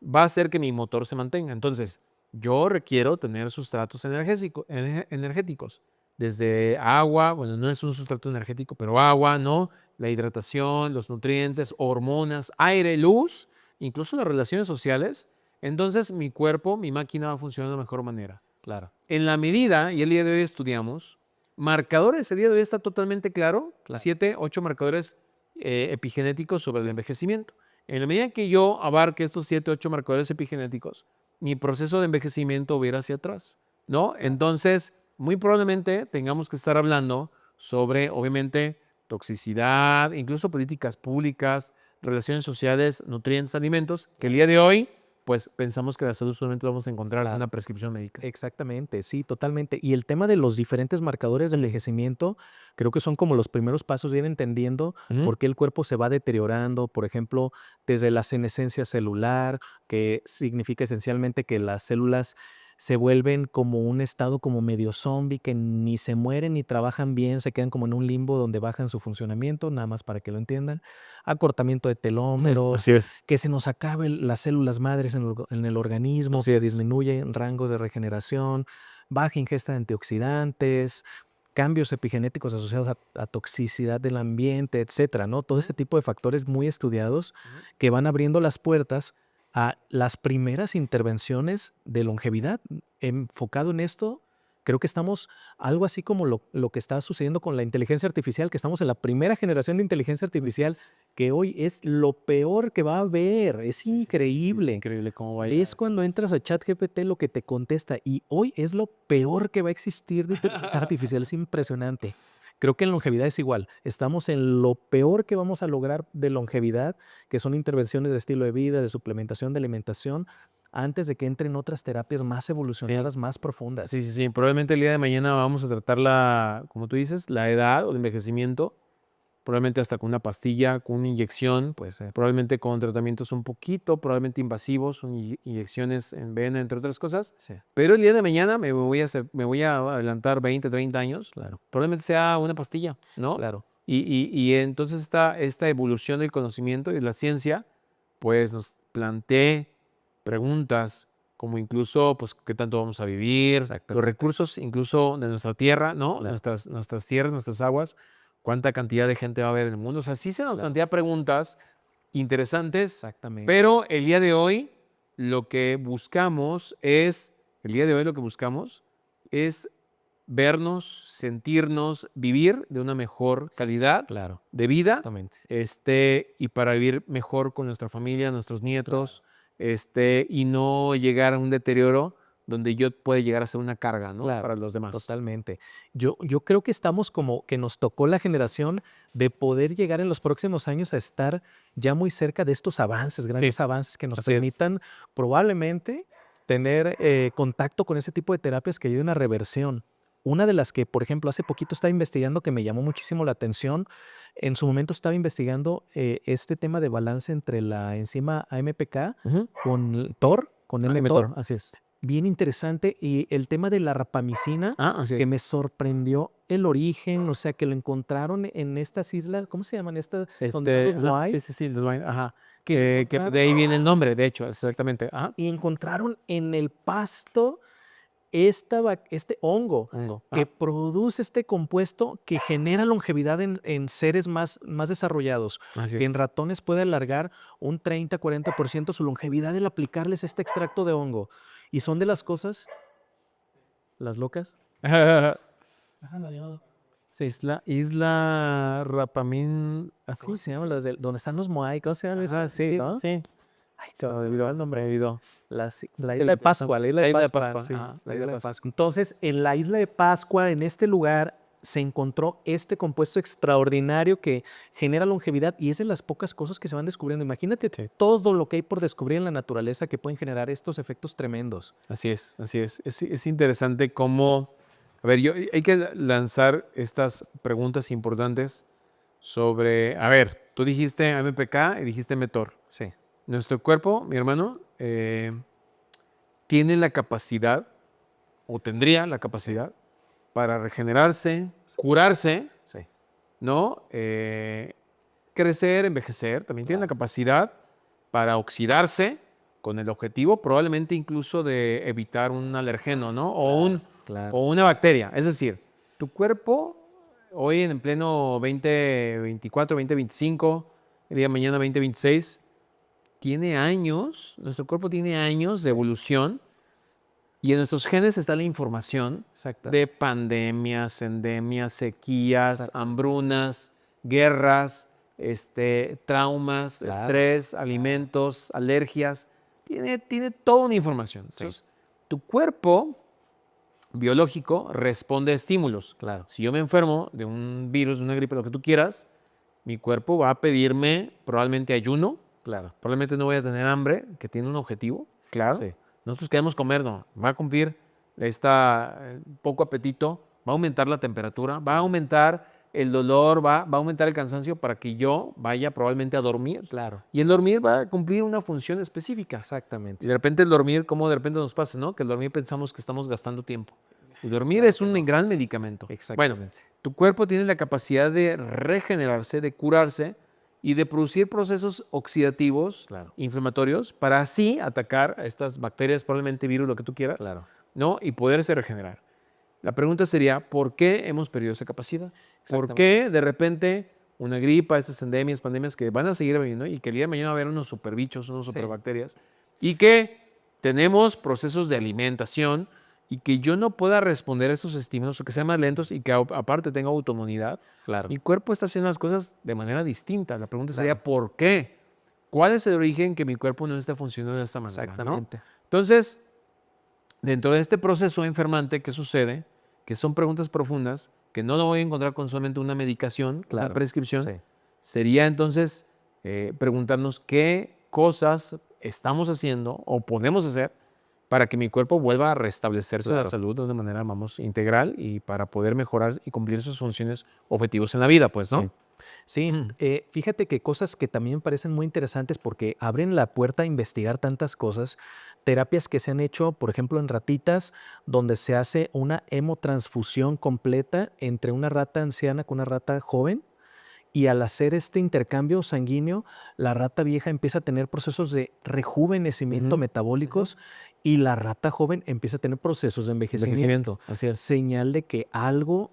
va a hacer que mi motor se mantenga. Entonces, yo requiero tener sustratos energéticos. Desde agua, bueno, no es un sustrato energético, pero agua, ¿no? La hidratación, los nutrientes, hormonas, aire, luz, incluso las relaciones sociales. Entonces, mi cuerpo, mi máquina va a funcionar de mejor manera. Claro. En la medida, y el día de hoy estudiamos, marcadores, el día de hoy está totalmente claro, 7, 8 marcadores epigenéticos sobre el envejecimiento. En la medida que yo abarque estos 7, 8 marcadores epigenéticos, mi proceso de envejecimiento va a ir hacia atrás, ¿no? Entonces, muy probablemente tengamos que estar hablando sobre, obviamente, toxicidad, incluso políticas públicas, relaciones sociales, nutrientes, alimentos, que el día de hoy pues pensamos que la salud solamente lo vamos a encontrar en Claro. una prescripción médica. Exactamente, sí, totalmente. Y el tema de los diferentes marcadores de envejecimiento, creo que son como los primeros pasos de ir entendiendo por qué el cuerpo se va deteriorando. Por ejemplo, desde la senescencia celular, que significa esencialmente que las células se vuelven como un estado como medio zombie, que ni se mueren ni trabajan bien, se quedan como en un limbo donde bajan su funcionamiento, nada más para que lo entiendan. Acortamiento de telómeros, Así es. que se nos acaben las células madres en el organismo, Así que es. disminuyen rangos de regeneración, baja ingesta de antioxidantes, cambios epigenéticos asociados a toxicidad del ambiente, etcétera, ¿no? Todo este tipo de factores muy estudiados que van abriendo las puertas a las primeras intervenciones de longevidad. Enfocado en esto, creo que estamos algo así como lo que está sucediendo con la inteligencia artificial, que estamos en la primera generación de inteligencia artificial, que hoy es lo peor que va a haber. Es increíble. Increíble cómo va a Ves cuando entras a ChatGPT lo que te contesta y hoy es lo peor que va a existir de inteligencia artificial. Es impresionante. Creo que en longevidad es igual. Estamos en lo peor que vamos a lograr de longevidad, que son intervenciones de estilo de vida, de suplementación, de alimentación, antes de que entren otras terapias más evolucionadas, más profundas. Sí, sí, sí. Probablemente el día de mañana vamos a tratar como tú dices, la edad o el envejecimiento. Probablemente hasta con una pastilla, con una inyección, Pues probablemente con tratamientos un poquito, probablemente invasivos, inyecciones en vena, entre otras cosas. sí, Pero el día de mañana me voy a adelantar 20, 30 años. claro, Probablemente sea una pastilla, ¿no? claro. Y entonces esta evolución del conocimiento y de la ciencia, pues nos plantea preguntas como incluso, pues, qué tanto vamos a vivir, los Exactamente. recursos incluso de nuestra tierra, ¿no? Claro. Nuestras tierras, nuestras aguas, cuánta cantidad de gente va a haber en el mundo. O sea, sí se nos plantea preguntas interesantes, Exactamente. pero el día de hoy lo que buscamos es vernos, sentirnos, vivir de una mejor calidad Claro, de vida, exactamente. y para vivir mejor con nuestra familia, nuestros nietos, y no llegar a un deterioro donde yo pueda llegar a ser una carga, ¿no? Claro, Para los demás. totalmente. Yo creo que estamos como que nos tocó la generación de poder llegar en los próximos años a estar ya muy cerca de estos avances, grandes avances que nos así es. permitan probablemente tener contacto con ese tipo de terapias que ayuden a reversión. Una de las que, por ejemplo, hace poquito estaba investigando que me llamó muchísimo la atención. En su momento estaba investigando este tema de balance entre la enzima AMPK Ujú. con el TOR, con el mTOR, así es. bien interesante. Y el tema de la rapamicina, Así que es. me sorprendió el origen, o sea, que lo encontraron en estas islas, ¿cómo se llaman estas? Donde están los Ajá, Moai, sí, los Wine, ajá. que Que encontraron, de ahí viene el nombre, de hecho, exactamente. Ajá. y encontraron en el pasto este hongo Hongo. que Ajá. produce este compuesto que genera longevidad en seres más desarrollados, Así que en es. ratones puede alargar un 30-40% su longevidad el aplicarles este extracto de hongo. Y son de las cosas, las locas. Sí, Isla Rapamin, así ¿Cómo se llaman las donde están los Moai? ¿Cómo se llaman esas? sí, ¿No? sí. Ay, Se me olvidó el nombre, me olvidó. la isla de Pascua, la isla de La isla de Pascua, Pascua. sí, Ajá, la isla de Pascua. Entonces, en la isla de Pascua, en este lugar, se encontró este compuesto extraordinario que genera longevidad y es de las pocas cosas que se van descubriendo. Imagínate todo lo que hay por descubrir en la naturaleza que pueden generar estos efectos tremendos. Así es, así es. Es interesante cómo, a ver, hay que lanzar estas preguntas importantes sobre, a ver, tú dijiste AMPK y dijiste mTOR. Sí. Nuestro cuerpo, mi hermano, tiene la capacidad, o tendría la capacidad, para regenerarse, curarse, Sí. ¿no? Crecer, envejecer, también tiene la capacidad para oxidarse con el objetivo probablemente incluso de evitar un alergeno, ¿no? Claro. O una bacteria. Es decir, tu cuerpo hoy en pleno 2024, 2025, el día de mañana 2026, tiene años, nuestro cuerpo tiene años de evolución y en nuestros genes está la información de pandemias, endemias, sequías, hambrunas, guerras, traumas, Claro. estrés, alimentos, alergias. Tiene toda una información. Entonces, tu cuerpo biológico responde a estímulos. Claro. Si yo me enfermo de un virus, de una gripe, lo que tú quieras, mi cuerpo va a pedirme probablemente ayuno, Claro. probablemente no voy a tener hambre, que tiene un objetivo, claro. Sí. Nosotros queremos comer, no, va a cumplir esta poco apetito, va a aumentar la temperatura, va a aumentar el dolor, va a aumentar el cansancio para que yo vaya probablemente a dormir. Claro. Y el dormir va a cumplir una función específica. Y Exactamente. de repente el dormir, como de repente nos pasa, ¿no? Que el dormir pensamos que estamos gastando tiempo. El dormir es un gran medicamento. Bueno, Exactamente. tu cuerpo tiene la capacidad de regenerarse, de curarse y de producir procesos oxidativos, Claro. inflamatorios, para así atacar a estas bacterias, probablemente virus, lo que tú quieras, Claro. ¿no? Y poderse regenerar. La pregunta sería, ¿por qué hemos perdido esa capacidad? ¿Por Exactamente. qué de repente una gripa, estas endemias, pandemias que van a seguir viniendo y que el día de mañana va a haber unos superbichos, unos superbacterias, y que tenemos procesos de alimentación y que yo no pueda responder a esos estímulos o que sean más lentos y que aparte tenga autoinmunidad? Claro. Mi cuerpo está haciendo las cosas de manera distinta. La pregunta sería, ¿por qué? ¿Cuál es el origen que mi cuerpo no está funcionando de esta manera? ¿No? Exactamente. Entonces, dentro de este proceso enfermante, ¿qué sucede? Que son preguntas profundas que no lo voy a encontrar con solamente una medicación, una Claro. prescripción. Sí. Sería entonces preguntarnos qué cosas estamos haciendo o podemos hacer para que mi cuerpo vuelva a restablecerse la Claro. salud de una manera, vamos, integral y para poder mejorar y cumplir sus funciones objetivos en la vida, pues, ¿no? Sí, fíjate que cosas que también parecen muy interesantes porque abren la puerta a investigar tantas cosas, terapias que se han hecho, por ejemplo, en ratitas, donde se hace una hemotransfusión completa entre una rata anciana con una rata joven. Y al hacer este intercambio sanguíneo, la rata vieja empieza a tener procesos de rejuvenecimiento metabólicos y la rata joven empieza a tener procesos de envejecimiento. Así es. Señal de que algo,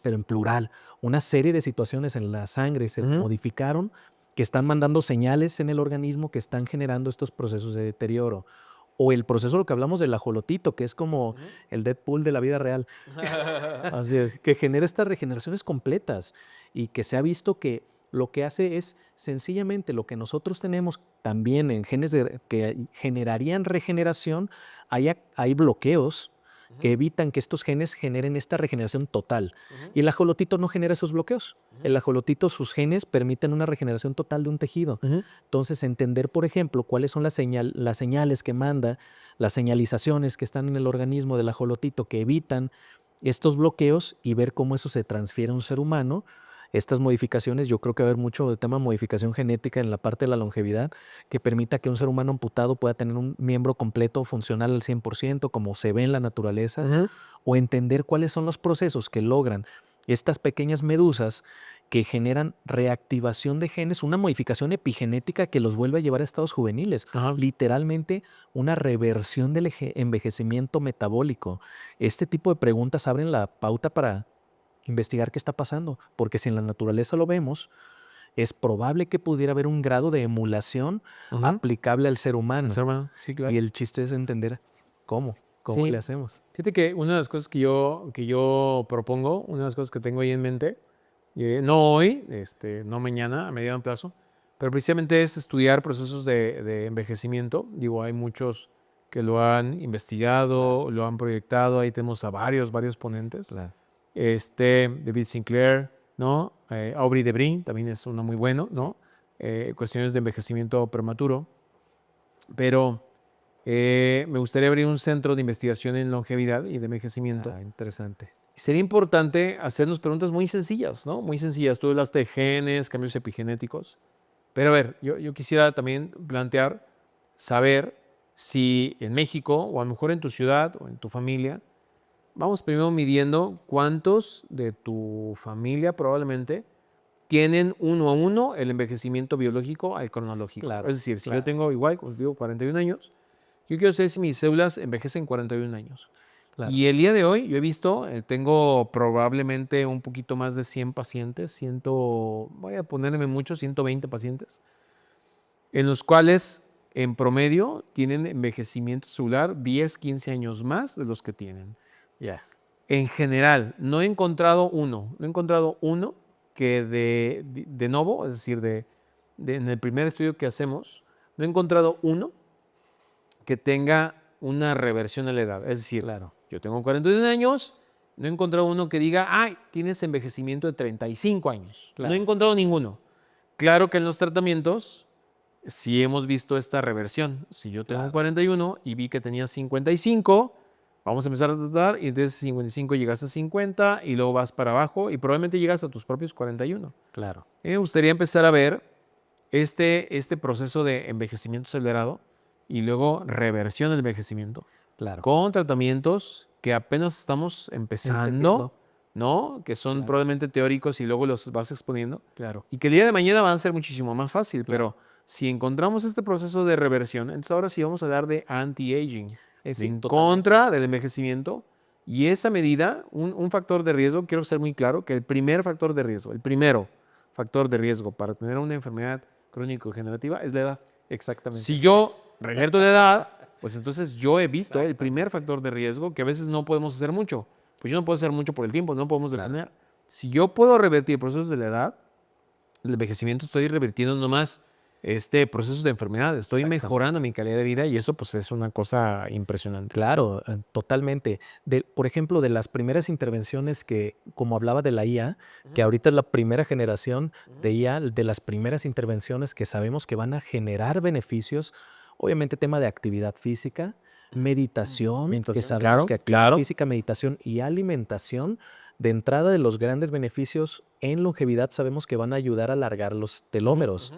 pero en plural, una serie de situaciones en la sangre se modificaron, que están mandando señales en el organismo que están generando estos procesos de deterioro. O el proceso, lo que hablamos del ajolotito, que es como el Deadpool de la vida real. Así es, que genera estas regeneraciones completas y que se ha visto que lo que hace es sencillamente lo que nosotros tenemos también en genes que generarían regeneración, hay bloqueos que evitan que estos genes generen esta regeneración total. Y el ajolotito no genera esos bloqueos. El ajolotito, sus genes permiten una regeneración total de un tejido. Entonces, entender, por ejemplo, cuáles son las señales que manda, las señalizaciones que están en el organismo del ajolotito que evitan estos bloqueos y ver cómo eso se transfiere a un ser humano. Estas modificaciones, yo creo que va a haber mucho de tema de modificación genética en la parte de la longevidad que permita que un ser humano amputado pueda tener un miembro completo funcional al 100%, como se ve en la naturaleza, o entender cuáles son los procesos que logran estas pequeñas medusas que generan reactivación de genes, una modificación epigenética que los vuelve a llevar a estados juveniles. Literalmente una reversión del envejecimiento metabólico. Este tipo de preguntas abren la pauta para investigar qué está pasando, porque si en la naturaleza lo vemos, es probable que pudiera haber un grado de emulación aplicable al ser humano. Sí, claro. Y el chiste es entender cómo le hacemos. Fíjate que una de las cosas que yo propongo, una de las cosas que tengo ahí en mente, no hoy, no mañana, a mediano plazo, pero precisamente es estudiar procesos de envejecimiento. Digo, hay muchos que lo han investigado, lo han proyectado, ahí tenemos a varios ponentes. Claro. David Sinclair, ¿no? Aubrey de Brie también es uno muy bueno, ¿no? Cuestiones de envejecimiento prematuro. Pero me gustaría abrir un centro de investigación en longevidad y de envejecimiento. Interesante. Sería importante hacernos preguntas muy sencillas, ¿no? Muy sencillas. Tú hablaste de genes, cambios epigenéticos. Pero a ver, yo quisiera también plantear, saber si en México, o a lo mejor en tu ciudad o en tu familia, vamos primero midiendo cuántos de tu familia probablemente tienen 1 a 1 el envejecimiento biológico al cronológico. Claro, Es decir, si yo claro. tengo igual, como os digo, 41 años, yo quiero saber si mis células envejecen 41 años. Claro. Y el día de hoy, yo he visto, tengo probablemente un poquito más de 100 pacientes, voy a ponerme mucho, 120 pacientes, en los cuales en promedio tienen envejecimiento celular 10, 15 años más de los que tienen. Ya. En general, no he encontrado uno que de novo, es decir, en el primer estudio que hacemos, no he encontrado uno que tenga una reversión a la edad. Es decir, Claro. yo tengo 41 años, no he encontrado uno que diga, ay, tienes envejecimiento de 35 años. Claro. No he encontrado ninguno. Claro que en los tratamientos sí hemos visto esta reversión. Si yo tengo 41 y vi que tenía 55, vamos a empezar a tratar y entonces 55 llegas a 50 y luego vas para abajo y probablemente llegas a tus propios 41. Claro. Me gustaría empezar a ver este proceso de envejecimiento acelerado y luego reversión del envejecimiento Claro. con tratamientos que apenas estamos empezando, Entendiendo. ¿no? Que son probablemente teóricos y luego los vas exponiendo. Claro. Y que el día de mañana van a ser muchísimo más fácil, pero si encontramos este proceso de reversión, entonces ahora sí vamos a hablar de anti-aging, en contra del envejecimiento. Y esa medida, un factor de riesgo, quiero ser muy claro, que el primero factor de riesgo para tener una enfermedad crónico-degenerativa es la edad. Exactamente. Si yo revierto de edad, pues entonces yo he visto el primer factor de riesgo, que a veces no podemos hacer mucho. Pues yo no puedo hacer mucho por el tiempo, no podemos detener. Si yo puedo revertir procesos de la edad, el envejecimiento, estoy revirtiendo nomás procesos de enfermedad, estoy mejorando mi calidad de vida y eso pues es una cosa impresionante. Claro, totalmente. Por ejemplo, de las primeras intervenciones que, como hablaba de la IA, que ahorita es la primera generación de IA, de las primeras intervenciones que sabemos que van a generar beneficios, obviamente tema de actividad física, meditación, que sabemos que actividad física, meditación y alimentación, de entrada de los grandes beneficios en longevidad sabemos que van a ayudar a alargar los telómeros.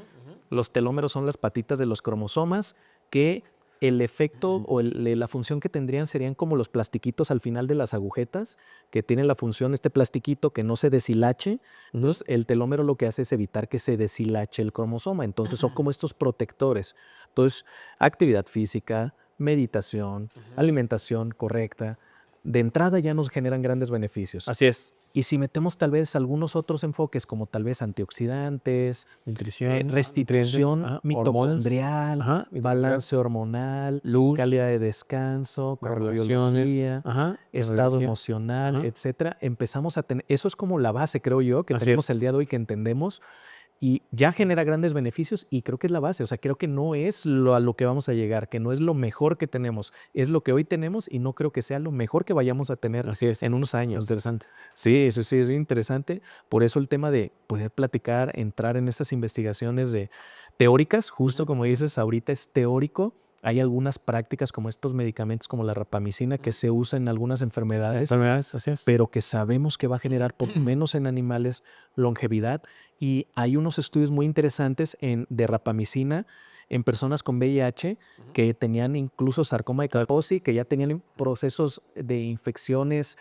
Los telómeros son las patitas de los cromosomas que el efecto o la función que tendrían serían como los plastiquitos al final de las agujetas, que tienen la función, este plastiquito, que no se deshilache. Entonces, el telómero lo que hace es evitar que se deshilache el cromosoma. Entonces, son como estos protectores. Entonces, actividad física, meditación, alimentación correcta, de entrada ya nos generan grandes beneficios. Así es. Y si metemos tal vez algunos otros enfoques, como tal vez antioxidantes, Nutrición, restitución hormonas, mitocondrial, ajá, balance hormonal, calidad luz, de descanso, las relaciones, cronobiología, ajá, la estado energía, emocional, ajá. etcétera, empezamos a tener, eso es como la base, creo yo, que Así tenemos es. el día de hoy, que entendemos, y ya genera grandes beneficios, y creo que es la base. O sea, creo que no es a lo que vamos a llegar, que no es lo mejor que tenemos, es lo que hoy tenemos, y no creo que sea lo mejor que vayamos a tener Así es. en unos años. Interesante. Sí, eso sí es bien interesante. Por eso el tema de poder platicar, entrar en estas investigaciones teóricas, justo como dices, ahorita es teórico. Hay algunas prácticas como estos medicamentos como la rapamicina que se usa en algunas enfermedades, Enfermedades, así es. pero que sabemos que va a generar, por lo menos en animales, longevidad. Y hay unos estudios muy interesantes de rapamicina en personas con VIH que tenían incluso sarcoma de Kaposi, que ya tenían procesos de infecciones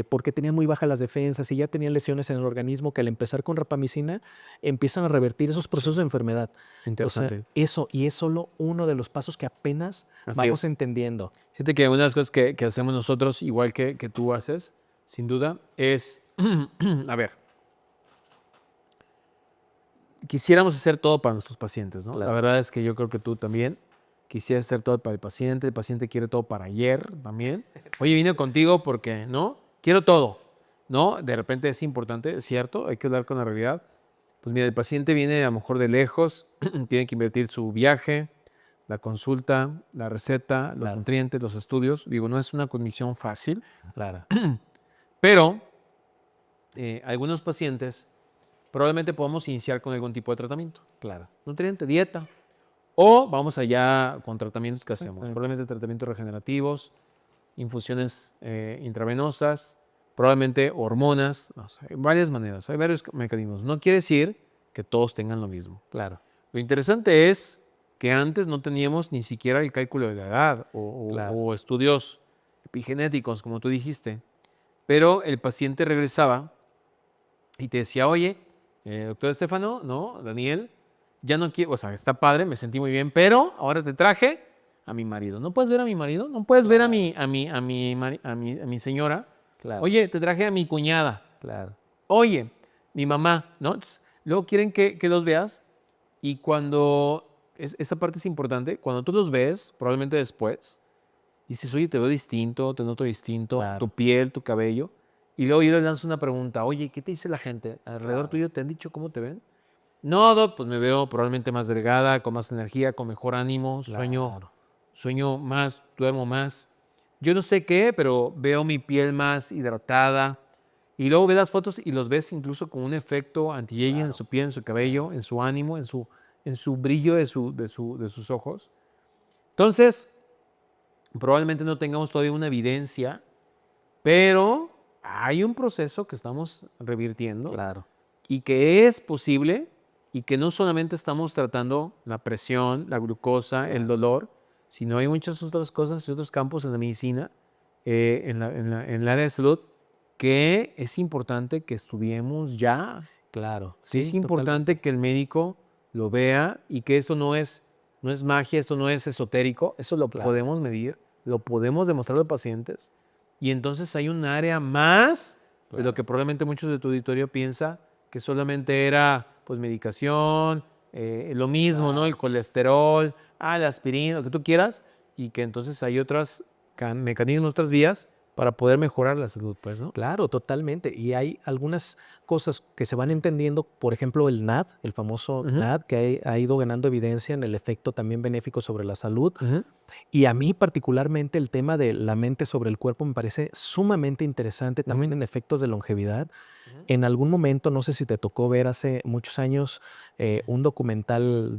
porque tenían muy bajas las defensas y ya tenían lesiones en el organismo, que al empezar con rapamicina empiezan a revertir esos procesos de enfermedad. O sea, Interesante. eso, y es solo uno de los pasos que apenas Así vamos es. entendiendo. Fíjate que una de las cosas que hacemos nosotros, igual que tú haces, sin duda, es, a ver, quisiéramos hacer todo para nuestros pacientes, ¿no? La Claro. verdad es que yo creo que tú también quisieras hacer todo para el paciente quiere todo para ayer también. Oye, vine contigo porque, ¿no? Quiero todo, ¿no? De repente es importante, es cierto, hay que hablar con la realidad. Pues mira, el paciente viene a lo mejor de lejos, tiene que invertir su viaje, la consulta, la receta, los Claro. nutrientes, los estudios. Digo, no es una condición fácil, Claro. pero algunos pacientes probablemente podamos iniciar con algún tipo de tratamiento. Claro. Nutriente, dieta. O vamos allá con tratamientos que hacemos. Exactamente. Probablemente tratamientos regenerativos, infusiones intravenosas, probablemente hormonas. No sé, hay varias maneras, hay varios mecanismos. No quiere decir que todos tengan lo mismo. Claro. Lo interesante es que antes no teníamos ni siquiera el cálculo de la edad Claro. o estudios epigenéticos, como tú dijiste. Pero el paciente regresaba y te decía, oye, doctor Estefano, ¿no? Daniel, ya no quiero, o sea, está padre, me sentí muy bien, pero ahora te traje a mi marido. ¿No puedes ver a mi marido? ¿No puedes ver a mi señora? Claro. Oye, te traje a mi cuñada. Claro. Oye, mi mamá, ¿no? Entonces, luego quieren que los veas y cuando, esa parte es importante, cuando tú los ves, probablemente después, dices, oye, te veo distinto, te noto distinto, Claro. tu piel, tu cabello. Y luego yo les lanzo una pregunta, oye, ¿qué te dice la gente? ¿Alrededor tuyo te han dicho cómo te ven? No, Doc, pues me veo probablemente más delgada, con más energía, con mejor ánimo, Claro. sueño más, duermo más. Yo no sé qué, pero veo mi piel más hidratada. Y luego ves las fotos y los ves incluso con un efecto anti-aging en su piel, en su cabello, en su ánimo, en su brillo de sus ojos. Entonces, probablemente no tengamos todavía una evidencia, pero hay un proceso que estamos revirtiendo Claro. y que es posible y que no solamente estamos tratando la presión, la glucosa, el dolor, sino hay muchas otras cosas y otros campos en la medicina, en el área de salud, que es importante que estudiemos ya. Claro. Es Sí, totalmente. importante que el médico lo vea y que esto no es magia, esto no es esotérico, eso lo Claro. podemos medir, lo podemos demostrar a los pacientes. Y entonces hay un área más de lo Claro. que probablemente muchos de tu auditorio piensa que solamente era pues medicación, lo mismo, ¿no? El colesterol, la aspirina, lo que tú quieras, y que entonces hay otros mecanismos, otras vías para poder mejorar la salud, pues, ¿no? Claro, totalmente. Y hay algunas cosas que se van entendiendo, por ejemplo, el NAD, el famoso Ujú, NAD, que ha ido ganando evidencia en el efecto también benéfico sobre la salud. ujú. Y a mí particularmente el tema de la mente sobre el cuerpo me parece sumamente interesante también en efectos de longevidad. En algún momento, no sé si te tocó ver hace muchos años un documental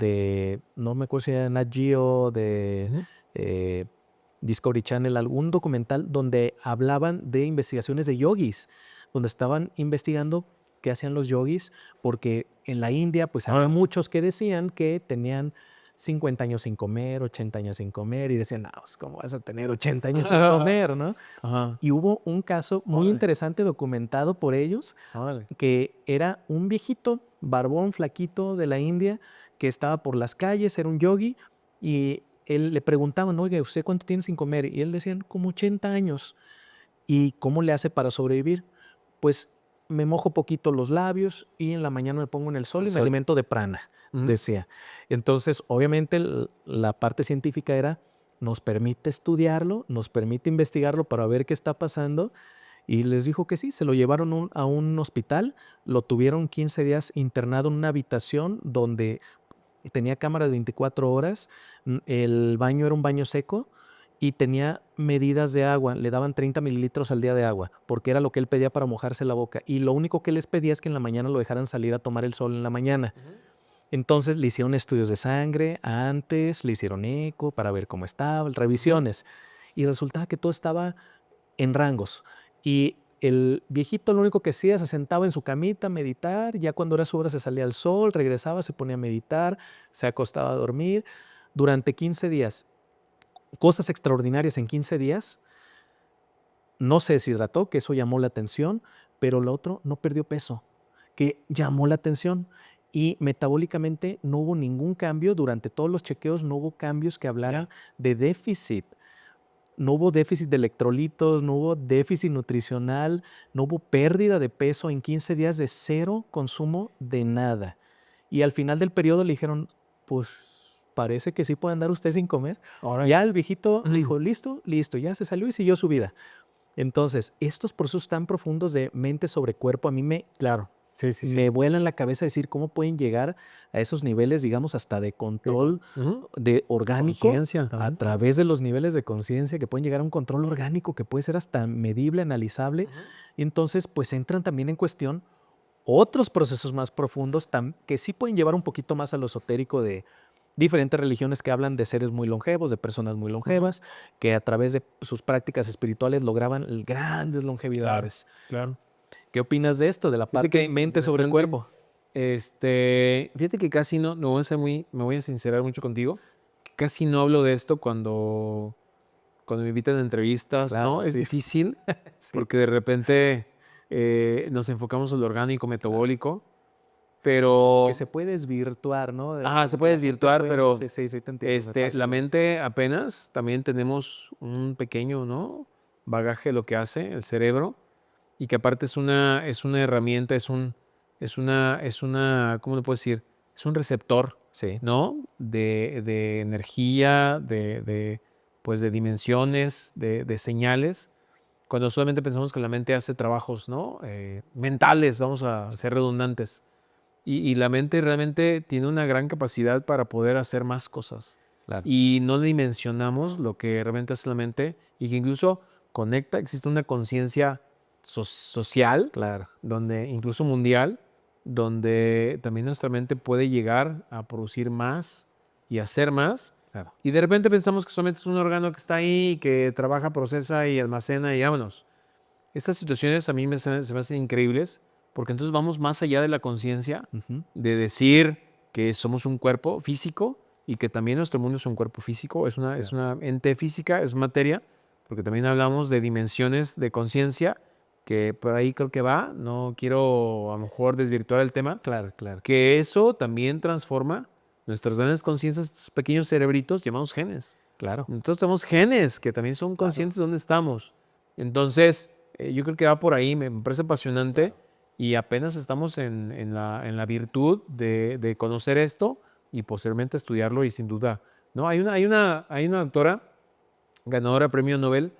no me acuerdo si era Nat Geo, Ujú. eh, Discovery Channel, algún documental donde hablaban de investigaciones de yogis, donde estaban investigando qué hacían los yogis, porque en la India pues había muchos que decían que tenían 50 años sin comer, 80 años sin comer, y decían, no, pues, ¿cómo vas a tener 80 años sin comer, no? Ajá. Y hubo un caso muy Órale, interesante documentado por ellos, órale. que era un viejito, barbón, flaquito de la India, que estaba por las calles, era un yogi, y él le preguntaban, oiga, ¿usted cuánto tiene sin comer? Y él decía, como 80 años. ¿Y cómo le hace para sobrevivir? pues me mojo poquito los labios y en la mañana me pongo en el sol y me alimento de prana, decía. Entonces, obviamente, la parte científica era, nos permite estudiarlo, nos permite investigarlo para ver qué está pasando. Y les dijo que sí, se lo llevaron a un hospital, lo tuvieron 15 días internado en una habitación donde tenía cámara de 24 horas, el baño era un baño seco y tenía medidas de agua, le daban 30 mililitros al día de agua, porque era lo que él pedía para mojarse la boca. Y lo único que les pedía es que en la mañana lo dejaran salir a tomar el sol en la mañana. Entonces le hicieron estudios de sangre antes, le hicieron eco para ver cómo estaba, revisiones. Y resultaba que todo estaba en rangos. Y el viejito lo único que hacía, se sentaba en su camita a meditar, ya cuando era su hora se salía al sol, regresaba, se ponía a meditar, se acostaba a dormir. Durante 15 días, cosas extraordinarias en 15 días, no se deshidrató, que eso llamó la atención, pero lo otro no perdió peso, que llamó la atención. Y metabólicamente no hubo ningún cambio, durante todos los chequeos no hubo cambios que hablaran de déficit. No hubo déficit de electrolitos, no hubo déficit nutricional, no hubo pérdida de peso en 15 días, de cero consumo de nada. Y al final del periodo le dijeron, pues parece que sí puede andar usted sin comer. Ya el viejito le dijo, listo, listo, ya se salió y siguió su vida. Entonces, estos procesos tan profundos de mente sobre cuerpo a mí me vuelan la cabeza decir cómo pueden llegar a esos niveles, digamos, hasta de control de orgánico, Conciencia a también. través de los niveles de conciencia, que pueden llegar a un control orgánico que puede ser hasta medible, analizable. Y entonces, pues entran también en cuestión otros procesos más profundos que sí pueden llevar un poquito más a lo esotérico, de diferentes religiones que hablan de seres muy longevos, de personas muy longevas, que a través de sus prácticas espirituales lograban grandes longevidades. Claro. ¿Qué opinas de esto, de la Fíjate parte que mente sobre el interesante. cuerpo? Fíjate que casi no voy a ser me voy a sincerar mucho contigo. Casi no hablo de esto cuando me invitan a entrevistas, Claro, ¿no? Es sí. difícil Sí. porque de repente nos enfocamos en lo orgánico, metabólico, pero Que se puede desvirtuar, ¿no? se puede desvirtuar, pero Sí, sí, sí, te entiendo. Me pasa la igual. mente apenas también tenemos un pequeño, ¿no? Bagaje de lo que hace el cerebro y que aparte es una herramienta, es una, ¿cómo le puedo decir? Es un receptor, Sí. ¿no? De energía, pues de dimensiones, de señales. Cuando solamente pensamos que la mente hace trabajos, ¿no? Mentales, vamos a ser redundantes. Y la mente realmente tiene una gran capacidad para poder hacer más cosas. Claro. Y no dimensionamos lo que realmente hace la mente y que incluso conecta, existe una conciencia social, Claro. donde incluso mundial, donde también nuestra mente puede llegar a producir más y hacer más. Claro. Y de repente pensamos que solamente es un órgano que está ahí, que trabaja, procesa y almacena y vámonos. Estas situaciones a mí se me hacen increíbles porque entonces vamos más allá de la conciencia, de decir que somos un cuerpo físico y que también nuestro mundo es un cuerpo físico, es una ente física, es materia, porque también hablamos de dimensiones de conciencia, que por ahí creo que va, no quiero a lo mejor desvirtuar el tema, Claro, claro. que eso también transforma nuestras grandes conciencias, estos pequeños cerebritos llamados genes. Claro. Entonces tenemos genes que también son conscientes de dónde estamos. Entonces, yo creo que va por ahí, me parece apasionante y apenas estamos en la virtud de conocer esto y posteriormente estudiarlo y sin duda, ¿no? Hay una doctora ganadora de premio Nobel,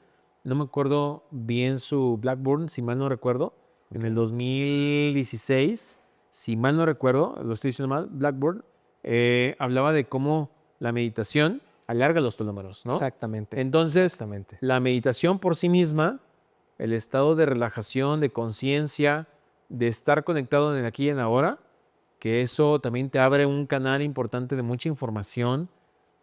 no me acuerdo bien su Blackburn, si mal no recuerdo, en el 2016, si mal no recuerdo, lo estoy diciendo mal, Blackburn, hablaba de cómo la meditación alarga los telómeros, ¿no? Exactamente. Entonces, Exactamente. la meditación por sí misma, el estado de relajación, de conciencia, de estar conectado en el aquí y en ahora, que eso también te abre un canal importante de mucha información,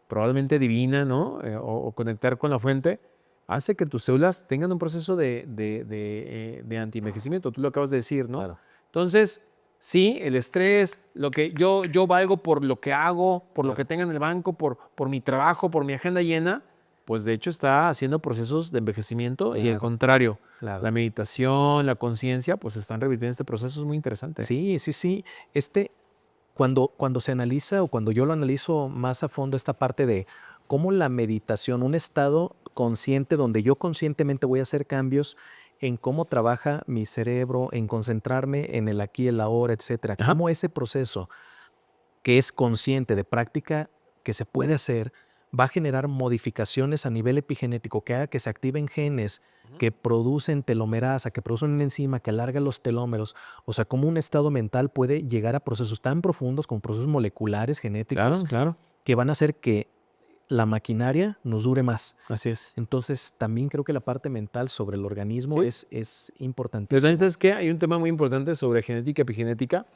probablemente divina, ¿no? O conectar con la fuente, hace que tus células tengan un proceso de antienvejecimiento. Tú lo acabas de decir, ¿no? Claro. Entonces, sí, el estrés, lo que yo valgo por lo que hago, por lo Claro. que tenga en el banco, por mi trabajo, por mi agenda llena, pues de hecho está haciendo procesos de envejecimiento y al Claro. contrario, Claro. la meditación, la conciencia, pues están revirtiendo este proceso, es muy interesante. Sí, sí, sí. Cuando se analiza o cuando yo lo analizo más a fondo, esta parte de cómo la meditación, un estado consciente donde yo conscientemente voy a hacer cambios en cómo trabaja mi cerebro, en concentrarme en el aquí, el ahora, etcétera. Ajá. Cómo ese proceso que es consciente de práctica que se puede hacer va a generar modificaciones a nivel epigenético que haga que se activen genes que producen telomerasa, que producen una enzima que alarga los telómeros. O sea, cómo un estado mental puede llegar a procesos tan profundos como procesos moleculares, genéticos, Claro. que van a hacer que la maquinaria nos dure más. Así es. Entonces, también creo que la parte mental sobre el organismo Sí. es Pero importantísima. también, ¿sabes qué? Hay un tema muy importante sobre genética, epigenética,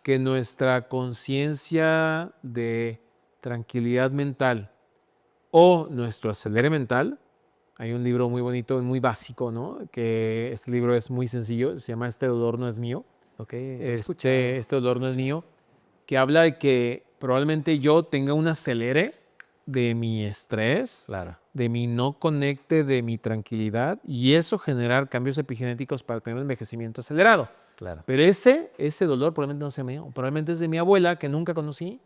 que nuestra conciencia de tranquilidad mental o nuestro acelere mental, hay un libro muy bonito, muy básico, ¿no? Que este libro es muy sencillo, se llama Este dolor no es mío. Ok, lo he escuchado. Este dolor no es mío, que habla de que probablemente yo tenga un acelere de mi estrés, Claro, de mi no conecte, de mi tranquilidad, y eso generar cambios epigenéticos para tener un envejecimiento acelerado. claro. Pero ese dolor probablemente no sea mío, probablemente es de mi abuela que nunca conocí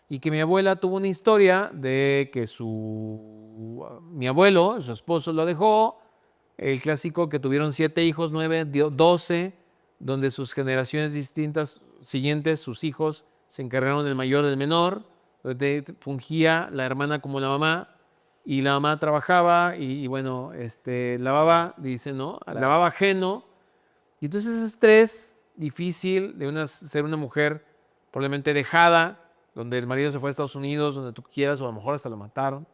y que mi abuela tuvo una historia de que mi abuelo, su esposo, lo dejó, el clásico que tuvieron 7 hijos, 9, 12, donde sus generaciones distintas siguientes, sus hijos, se encargaron del mayor del menor, donde fungía la hermana como la mamá, y la mamá trabajaba y bueno, lavaba, dice, ¿no? Claro. Lavaba ajeno. Y entonces ese estrés difícil de ser una mujer probablemente dejada, donde el marido se fue a Estados Unidos, donde tú quieras, o a lo mejor hasta lo mataron.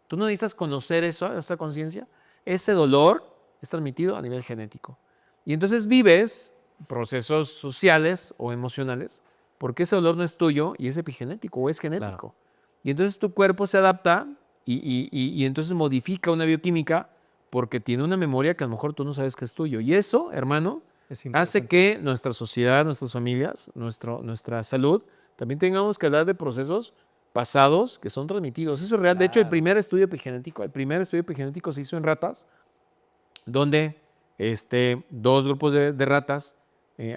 Tú no necesitas conocer eso, esa conciencia. Ese dolor es transmitido a nivel genético. Y entonces vives procesos sociales o emocionales porque ese dolor no es tuyo y es epigenético o es genético. Claro. Y entonces tu cuerpo se adapta y entonces modifica una bioquímica porque tiene una memoria que a lo mejor tú no sabes que es tuyo. Y eso, hermano, Es hace interesante. que nuestra sociedad, nuestras familias, nuestra salud, también tengamos que hablar de procesos pasados que son transmitidos. Eso es real. De hecho, el Claro. primer estudio epigenético se hizo en ratas, donde dos grupos de ratas,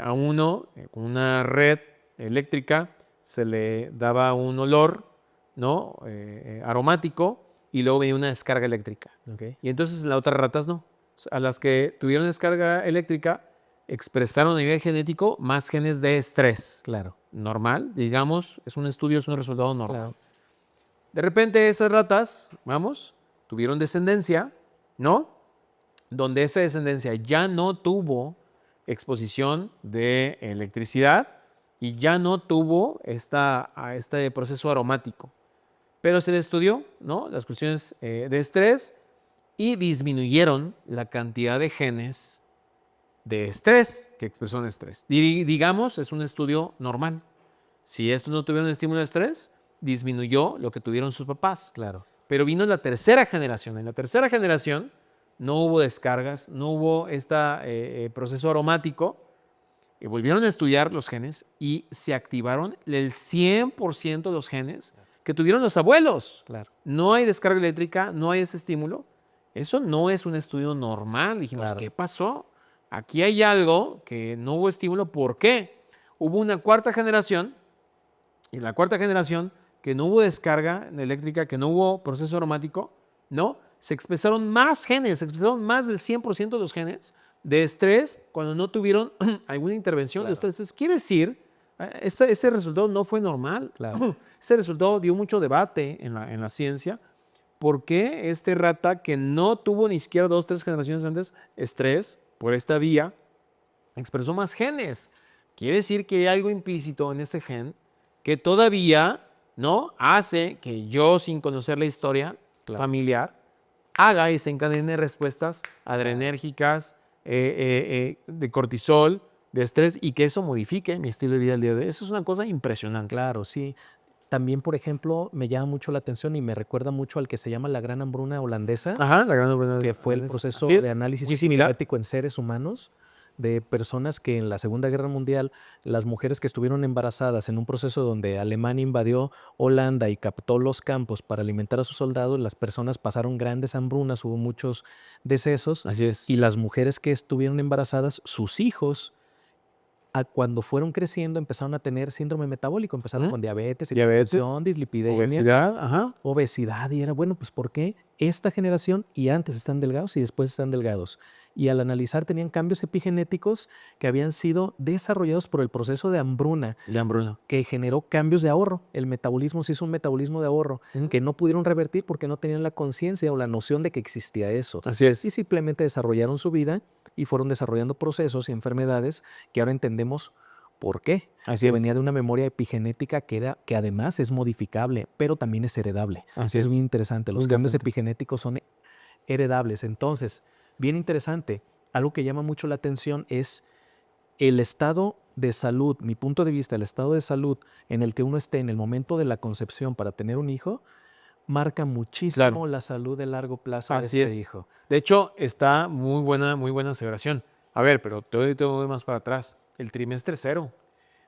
a uno con una red eléctrica se le daba un olor, ¿no? Aromático, y luego venía una descarga eléctrica. Ok. Y entonces las otras ratas no. A las que tuvieron descarga eléctrica expresaron a nivel genético más genes de estrés. Claro. Normal, digamos, es un resultado normal. Claro. De repente esas ratas, tuvieron descendencia, ¿no? Donde esa descendencia ya no tuvo exposición de electricidad y ya no tuvo este proceso aromático. Pero se le estudió, ¿no? Las cuestiones de estrés y disminuyeron la cantidad de genes de estrés que expresaron estrés. Digamos, es un estudio normal. Si estos no tuvieron estímulo de estrés, disminuyó lo que tuvieron sus papás. Claro. Pero vino la tercera generación. En la tercera generación no hubo descargas, no hubo este proceso aromático. Y volvieron a estudiar los genes y se activaron el 100% de los genes que tuvieron los abuelos. Claro. No hay descarga eléctrica, no hay ese estímulo. Eso no es un estudio normal. Dijimos, Claro. ¿qué pasó? Aquí hay algo que no hubo estímulo. ¿Por qué? Hubo una cuarta generación, y en la cuarta generación, que no hubo descarga eléctrica, que no hubo proceso aromático, ¿no? Se expresaron más genes, se expresaron más del 100% de los genes de estrés cuando no tuvieron alguna intervención de Claro. estrés. Quiere decir, ese resultado no fue normal. Claro. Ese resultado dio mucho debate en la ciencia. ¿Por qué este rata que no tuvo ni siquiera 2, 3 generaciones antes estrés por esta vía expresó más genes? Quiere decir que hay algo implícito en ese gen que todavía no hace que yo, sin conocer la historia Claro. familiar, haga y desencadene respuestas adrenérgicas, de cortisol, de estrés, y que eso modifique mi estilo de vida al día de hoy. Eso es una cosa impresionante. Claro, sí. También, por ejemplo, me llama mucho la atención y me recuerda mucho al que se llama la gran hambruna holandesa, Ajá, la gran hambruna que fue el holandesa. proceso Así es, de análisis muy similar. genético en seres humanos de personas que en la Segunda Guerra Mundial, las mujeres que estuvieron embarazadas en un proceso donde Alemania invadió Holanda y captó los campos para alimentar a sus soldados, las personas pasaron grandes hambrunas, hubo muchos decesos, Así es. y las mujeres que estuvieron embarazadas, sus hijos, cuando fueron creciendo, empezaron a tener síndrome metabólico, empezaron con diabetes, hipertensión, dislipidemia, obesidad, ajá. obesidad, y era, bueno, pues ¿por qué esta generación y antes están delgados y después están delgados? y al analizar tenían cambios epigenéticos que habían sido desarrollados por el proceso de hambruna, De hambruna. que generó cambios de ahorro. El metabolismo se hizo un metabolismo de ahorro que no pudieron revertir porque no tenían la conciencia o la noción de que existía eso. Así Y es. simplemente desarrollaron su vida y fueron desarrollando procesos y enfermedades que ahora entendemos por qué. Así Que es. venía de una memoria epigenética que además es modificable, pero también es heredable. Así Es es. muy interesante. Los Muy cambios interesante. epigenéticos son heredables. Entonces, bien interesante. Algo que llama mucho la atención es el estado de salud, mi punto de vista, el estado de salud en el que uno esté en el momento de la concepción para tener un hijo, marca muchísimo Claro. la salud de largo plazo de Así este es. hijo. De hecho, está muy buena aseveración. A ver, pero te voy más para atrás. El trimestre cero.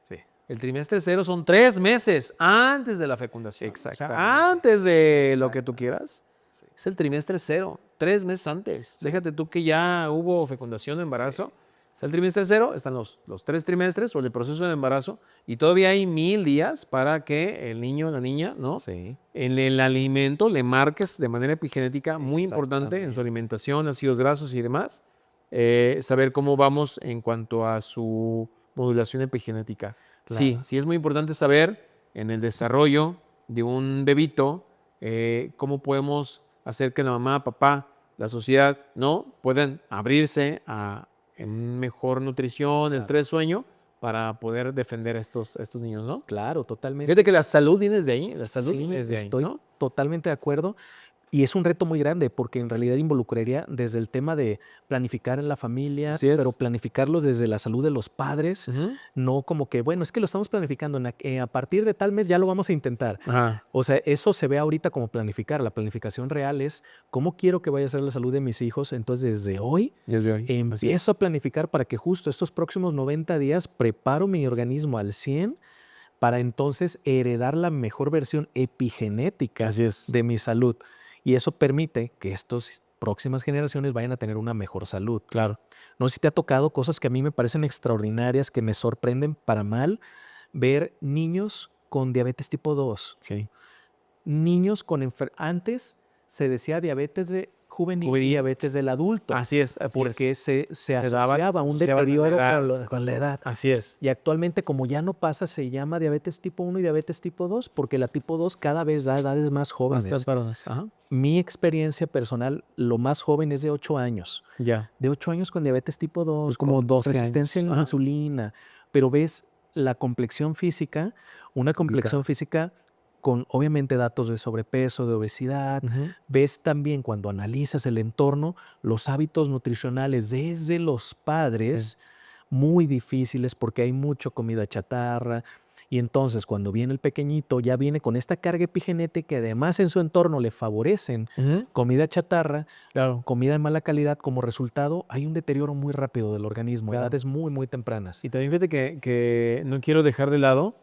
Sí, El trimestre cero son 3 meses antes de la fecundación. O exactamente. sea, antes de lo que tú Exactamente. quieras. Sí. Es el trimestre cero. 3 meses antes. Sí. Déjate tú que ya hubo fecundación o embarazo. Sí. Está el trimestre cero, están los 3 trimestres o el proceso de embarazo. Y todavía hay 1000 días para que el niño o la niña, ¿no? Sí. En el alimento le marques de manera epigenética muy importante en su Exactamente. alimentación, ácidos grasos y demás, saber cómo vamos en cuanto a su modulación epigenética. Sí, Claro. sí es muy importante saber en el desarrollo de un bebito cómo podemos hacer que la mamá, papá, la sociedad, ¿no? Puedan abrirse a en mejor nutrición, estrés, sueño, para poder defender a estos niños, ¿no? Claro, totalmente. Fíjate que la salud viene desde ahí, la salud Sí, viene desde ahí, estoy ¿no? totalmente de acuerdo. Y es un reto muy grande porque en realidad involucraría desde el tema de planificar en la familia, Así es. pero planificarlo desde la salud de los padres, Ujú. no como que, bueno, es que lo estamos planificando, a partir de tal mes ya lo vamos a intentar. Ajá. O sea, eso se ve ahorita como planificar. La planificación real es cómo quiero que vaya a ser la salud de mis hijos. Entonces, desde hoy Desde hoy. Así es. empiezo a planificar para que justo estos próximos 90 días preparo mi organismo al 100 para entonces heredar la mejor versión epigenética Así es. de mi salud. Y eso permite que estas próximas generaciones vayan a tener una mejor salud. Claro. No sé si te ha tocado cosas que a mí me parecen extraordinarias, que me sorprenden para mal, ver niños con diabetes tipo 2. Sí. Niños con antes se decía diabetes de juvenil y diabetes del adulto. Así es. Porque se daba- asociaba un asociaban a la deterioro edad. con la edad. Así es. Y actualmente, como ya no pasa, se llama diabetes tipo 1 y diabetes tipo 2, porque la tipo 2 cada vez da edades más jóvenes. Ajá. Mi experiencia personal, lo más joven es de 8 años. Ya. De 8 años con diabetes tipo 2, Es como con 12 resistencia años. a la Ajá. insulina. Pero ves la complexión física, una complexión física con obviamente datos de sobrepeso, de obesidad. Ujú. Ves también cuando analizas el entorno, los hábitos nutricionales desde los padres muy difíciles porque hay mucha comida chatarra. Y entonces cuando viene el pequeñito ya viene con esta carga epigenética que además en su entorno le favorecen Ujú. comida chatarra, Claro. comida de mala calidad. Como resultado hay un deterioro muy rápido del organismo, Claro. edades muy, muy tempranas. Y también fíjate que no quiero dejar de lado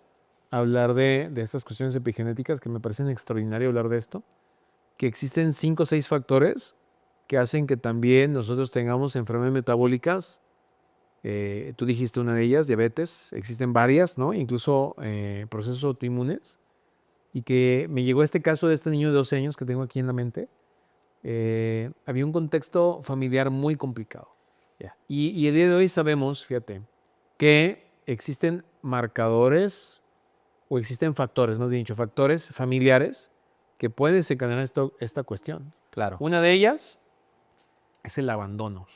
hablar de estas cuestiones epigenéticas que me parecen extraordinario hablar de esto, que existen 5 o 6 factores que hacen que también nosotros tengamos enfermedades metabólicas. Tú dijiste una de ellas, diabetes, existen varias, ¿no? Incluso procesos autoinmunes. Y que me llegó este caso de este niño de 12 años que tengo aquí en la mente. Había un contexto familiar muy complicado. Ya. Y el día de hoy sabemos, fíjate, que existen marcadores o existen factores, más bien dicho, factores familiares que pueden desencadenar esta cuestión. Claro. Una de ellas es el abandono.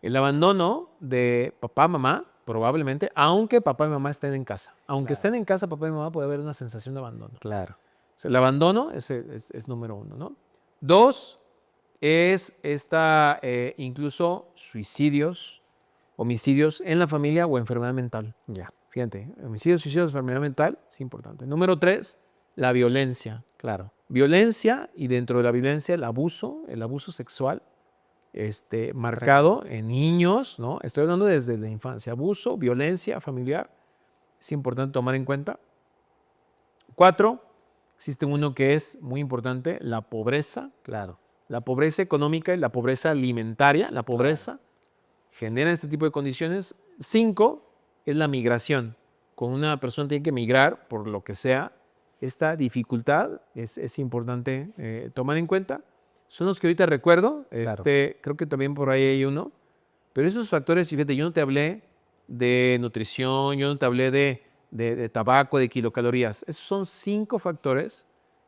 El abandono de papá, mamá, probablemente, aunque papá y mamá estén en casa. Aunque estén en casa, papá y mamá, puede haber una sensación de abandono. Claro. O sea, el abandono es número 1, ¿no? 2 es incluso suicidios, homicidios en la familia o enfermedad mental. Ya. Fíjate, homicidios, suicidios, enfermedad mental, es importante. Número 3, la violencia. Claro. Violencia y dentro de la violencia el abuso sexual, marcado en niños, ¿no? Estoy hablando desde la infancia. Abuso, violencia familiar, es importante tomar en cuenta. 4, existe uno que es muy importante, la pobreza. Claro. La pobreza económica y la pobreza alimentaria, la pobreza genera este tipo de condiciones. 5 es la migración. Cuando una persona tiene que migrar por lo que sea, esta dificultad es importante tomar en cuenta. Son los que ahorita recuerdo. Claro. Creo que también por ahí hay uno. Pero esos factores, fíjate, yo no te hablé de nutrición, yo no te hablé de tabaco, de kilocalorías. Esos son 5 factores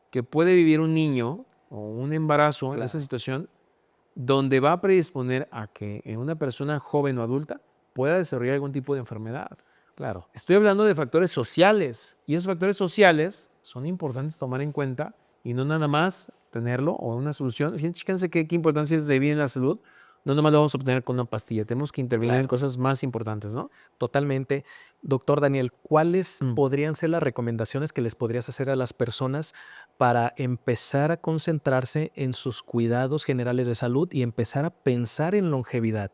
que puede vivir un niño o un embarazo en esa situación donde va a predisponer a que en una persona joven o adulta pueda desarrollar algún tipo de enfermedad. Claro. Estoy hablando de factores sociales y esos factores sociales son importantes tomar en cuenta y no nada más tenerlo o una solución. Fíjense qué importancia es de bien en la salud. No nomás lo vamos a obtener con una pastilla. Tenemos que intervenir en cosas más importantes, ¿no? Totalmente. Doctor Daniel, ¿cuáles Mm. podrían ser las recomendaciones que les podrías hacer a las personas para empezar a concentrarse en sus cuidados generales de salud y empezar a pensar en longevidad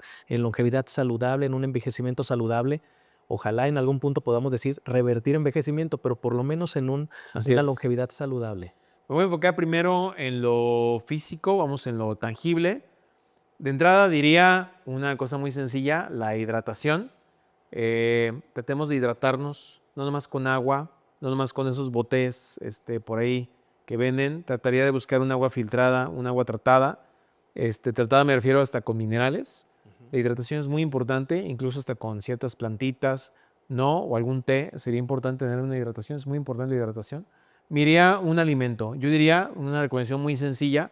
saludable, en un envejecimiento saludable? Ojalá en algún punto podamos decir revertir envejecimiento, pero por lo menos en Así una es. longevidad saludable. Me voy a enfocar primero en lo físico, vamos en lo tangible. De entrada diría una cosa muy sencilla, la hidratación. Tratemos de hidratarnos, no nomás con agua, no nomás con esos botes por ahí que venden. Trataría de buscar un agua filtrada, un agua tratada. Tratada me refiero hasta con minerales. La hidratación es muy importante, incluso hasta con ciertas plantitas, ¿no? O algún té. Sería importante tener una hidratación, es muy importante la hidratación. Miraría un alimento. Yo diría una recomendación muy sencilla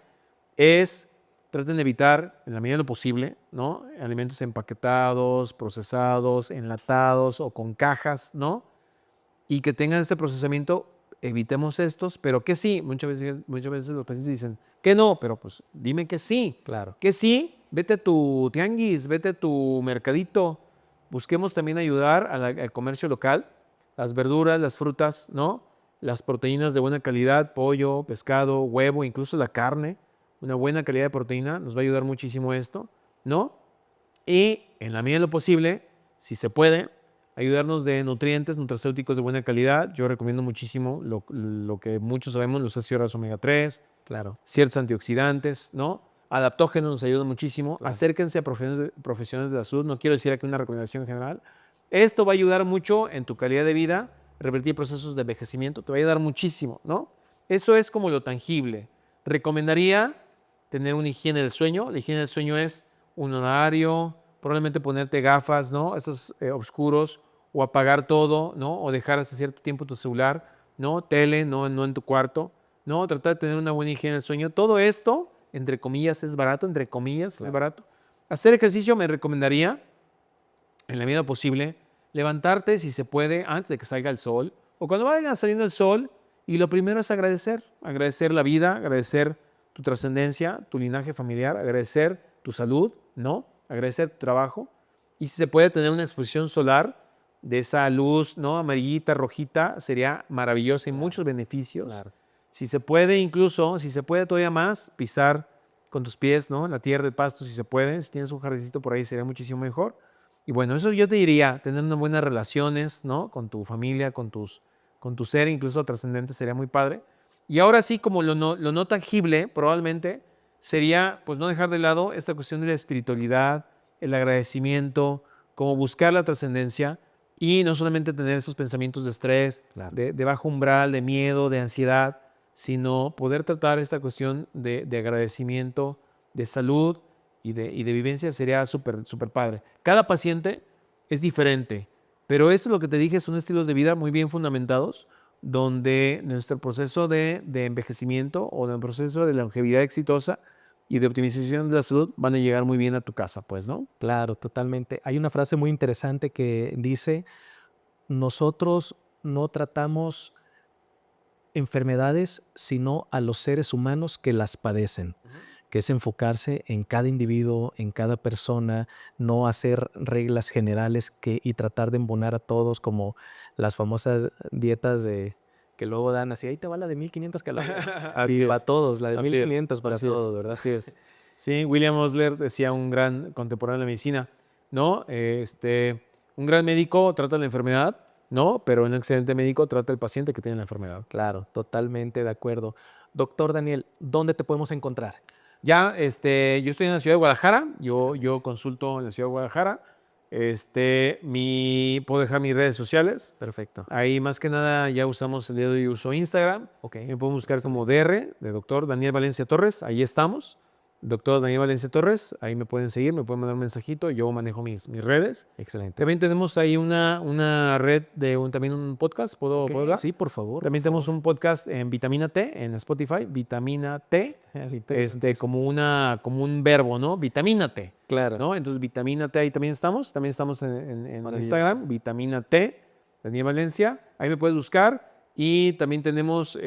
es traten de evitar, en la medida de lo posible, ¿no? Alimentos empaquetados, procesados, enlatados o con cajas, ¿no? Y que tengan este procesamiento, evitemos estos, pero que sí. Muchas veces los pacientes dicen que no, pero pues dime que sí. Claro. Que sí, vete a tu tianguis, vete a tu mercadito. Busquemos también ayudar al comercio local, las verduras, las frutas, ¿no? Las proteínas de buena calidad, pollo, pescado, huevo, incluso la carne, una buena calidad de proteína, nos va a ayudar muchísimo esto, ¿no? Y en la medida de lo posible, si se puede, ayudarnos de nutrientes nutracéuticos de buena calidad. Yo recomiendo muchísimo lo que muchos sabemos, los ácidos grasos omega 3, Claro. ciertos antioxidantes, ¿no? Adaptógenos nos ayudan muchísimo. Claro. Acérquense a profesionales de la salud. No quiero decir aquí una recomendación general. Esto va a ayudar mucho en tu calidad de vida, revertir procesos de envejecimiento. Te va a ayudar muchísimo, ¿no? Eso es como lo tangible. Recomendaría tener una higiene del sueño. La higiene del sueño es un horario, probablemente ponerte gafas, ¿no? Esos oscuros, o apagar todo, ¿no? O dejar hace cierto tiempo tu celular, ¿no? Tele, no en tu cuarto, ¿no? Tratar de tener una buena higiene del sueño. Todo esto, entre comillas, es barato, entre comillas, es barato. Hacer ejercicio me recomendaría, en la medida posible, levantarte si se puede antes de que salga el sol o cuando vaya saliendo el sol, y lo primero es agradecer la vida, agradecer tu trascendencia, tu linaje familiar, agradecer tu salud, ¿no? Agradecer tu trabajo, y si se puede tener una exposición solar de esa luz, ¿no? Amarillita, rojita, sería maravilloso y muchos beneficios. Claro. Si se puede incluso, si se puede todavía más, pisar con tus pies, ¿no? La tierra, el pasto, si se puede. Si tienes un jardincito por ahí, sería muchísimo mejor. Y bueno, eso yo te diría, tener unas buenas relaciones, ¿no? Con tu familia, con tu ser, incluso trascendente, sería muy padre. Y ahora sí, como lo no tangible, probablemente, sería pues no dejar de lado esta cuestión de la espiritualidad, el agradecimiento, como buscar la trascendencia y no solamente tener esos pensamientos de estrés, Claro. de bajo umbral, de miedo, de ansiedad, sino poder tratar esta cuestión de agradecimiento, de salud y de vivencia sería súper, súper padre. Cada paciente es diferente, pero esto lo que te dije son estilos de vida muy bien fundamentados, donde nuestro proceso de envejecimiento o de proceso de longevidad exitosa y de optimización de la salud van a llegar muy bien a tu casa, pues, ¿no? Claro, totalmente. Hay una frase muy interesante que dice, nosotros no tratamos enfermedades, sino a los seres humanos que las padecen, que es enfocarse en cada individuo, en cada persona, no hacer reglas generales y tratar de embonar a todos como las famosas dietas que luego dan así, ahí te va la de 1500 calorías. Así Y para es. todos, la de Así es, 1500 para así es, todos, ¿verdad? así es. Sí, William Osler decía, un gran contemporáneo de la medicina, ¿no? Un gran médico trata la enfermedad, ¿no? Pero un excelente médico trata al paciente que tiene la enfermedad. Claro, totalmente de acuerdo. Doctor Daniel, ¿dónde te podemos encontrar? Ya, yo estoy en la ciudad de Guadalajara, yo consulto en la ciudad de Guadalajara, puedo dejar mis redes sociales, Perfecto. ahí más que nada ya usamos el día de hoy, uso Instagram, Ok. me pueden buscar como DR, de doctor Daniel Valencia Torres, ahí estamos, Doctor Daniel Valencia Torres, ahí me pueden seguir, me pueden mandar un mensajito, yo manejo mis redes. Excelente. También tenemos ahí una red de también un podcast, ¿puedo dar? Sí, por favor. También tenemos un podcast en Vitamina T, en Spotify, Vitamina T, como un verbo, ¿no? Vitamínate, Claro. ¿no? Entonces, Vitamina T, ahí también estamos en Maravilloso. Instagram, Vitamina T, Daniel Valencia, ahí me puedes buscar. Y también tenemos,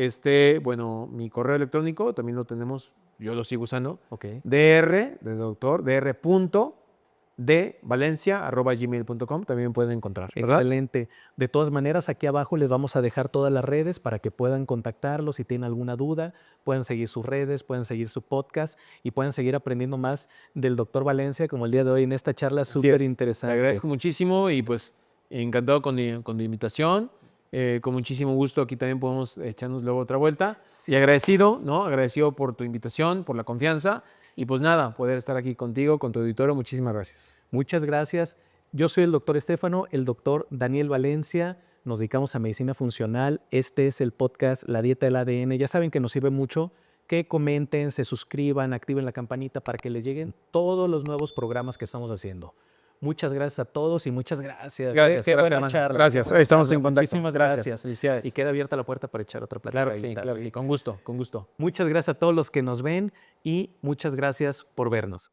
mi correo electrónico, también lo tenemos, yo lo sigo usando, Ok. dr, de doctor, dr.devalencia@gmail.com, también me pueden encontrar, ¿verdad? Excelente. De todas maneras, aquí abajo les vamos a dejar todas las redes para que puedan contactarlos si tienen alguna duda, puedan seguir sus redes, pueden seguir su podcast y puedan seguir aprendiendo más del doctor Valencia, como el día de hoy en esta charla Así súper es. Te interesante. agradezco muchísimo y pues encantado con tu invitación. Con muchísimo gusto aquí también podemos echarnos luego otra vuelta. Sí. Y agradecido, ¿no? Agradecido por tu invitación, por la confianza y pues nada, poder estar aquí contigo, con tu auditorio. Muchísimas gracias. Muchas gracias. Yo soy el doctor Estefano, el doctor Daniel Valencia. Nos dedicamos a medicina funcional. Este es el podcast La Dieta del ADN. Ya saben que nos sirve mucho que comenten, se suscriban, activen la campanita para que les lleguen todos los nuevos programas que estamos haciendo. Muchas gracias a todos y muchas gracias. Gracias, Qué buena hermano. charla. Gracias. Qué buena Estamos charla. en contacto. Muchísimas Gracias. gracias. Felicidades. Y queda abierta la puerta para echar otra plática. Claro que sí, con gusto, con gusto. Muchas gracias a todos los que nos ven y muchas gracias por vernos.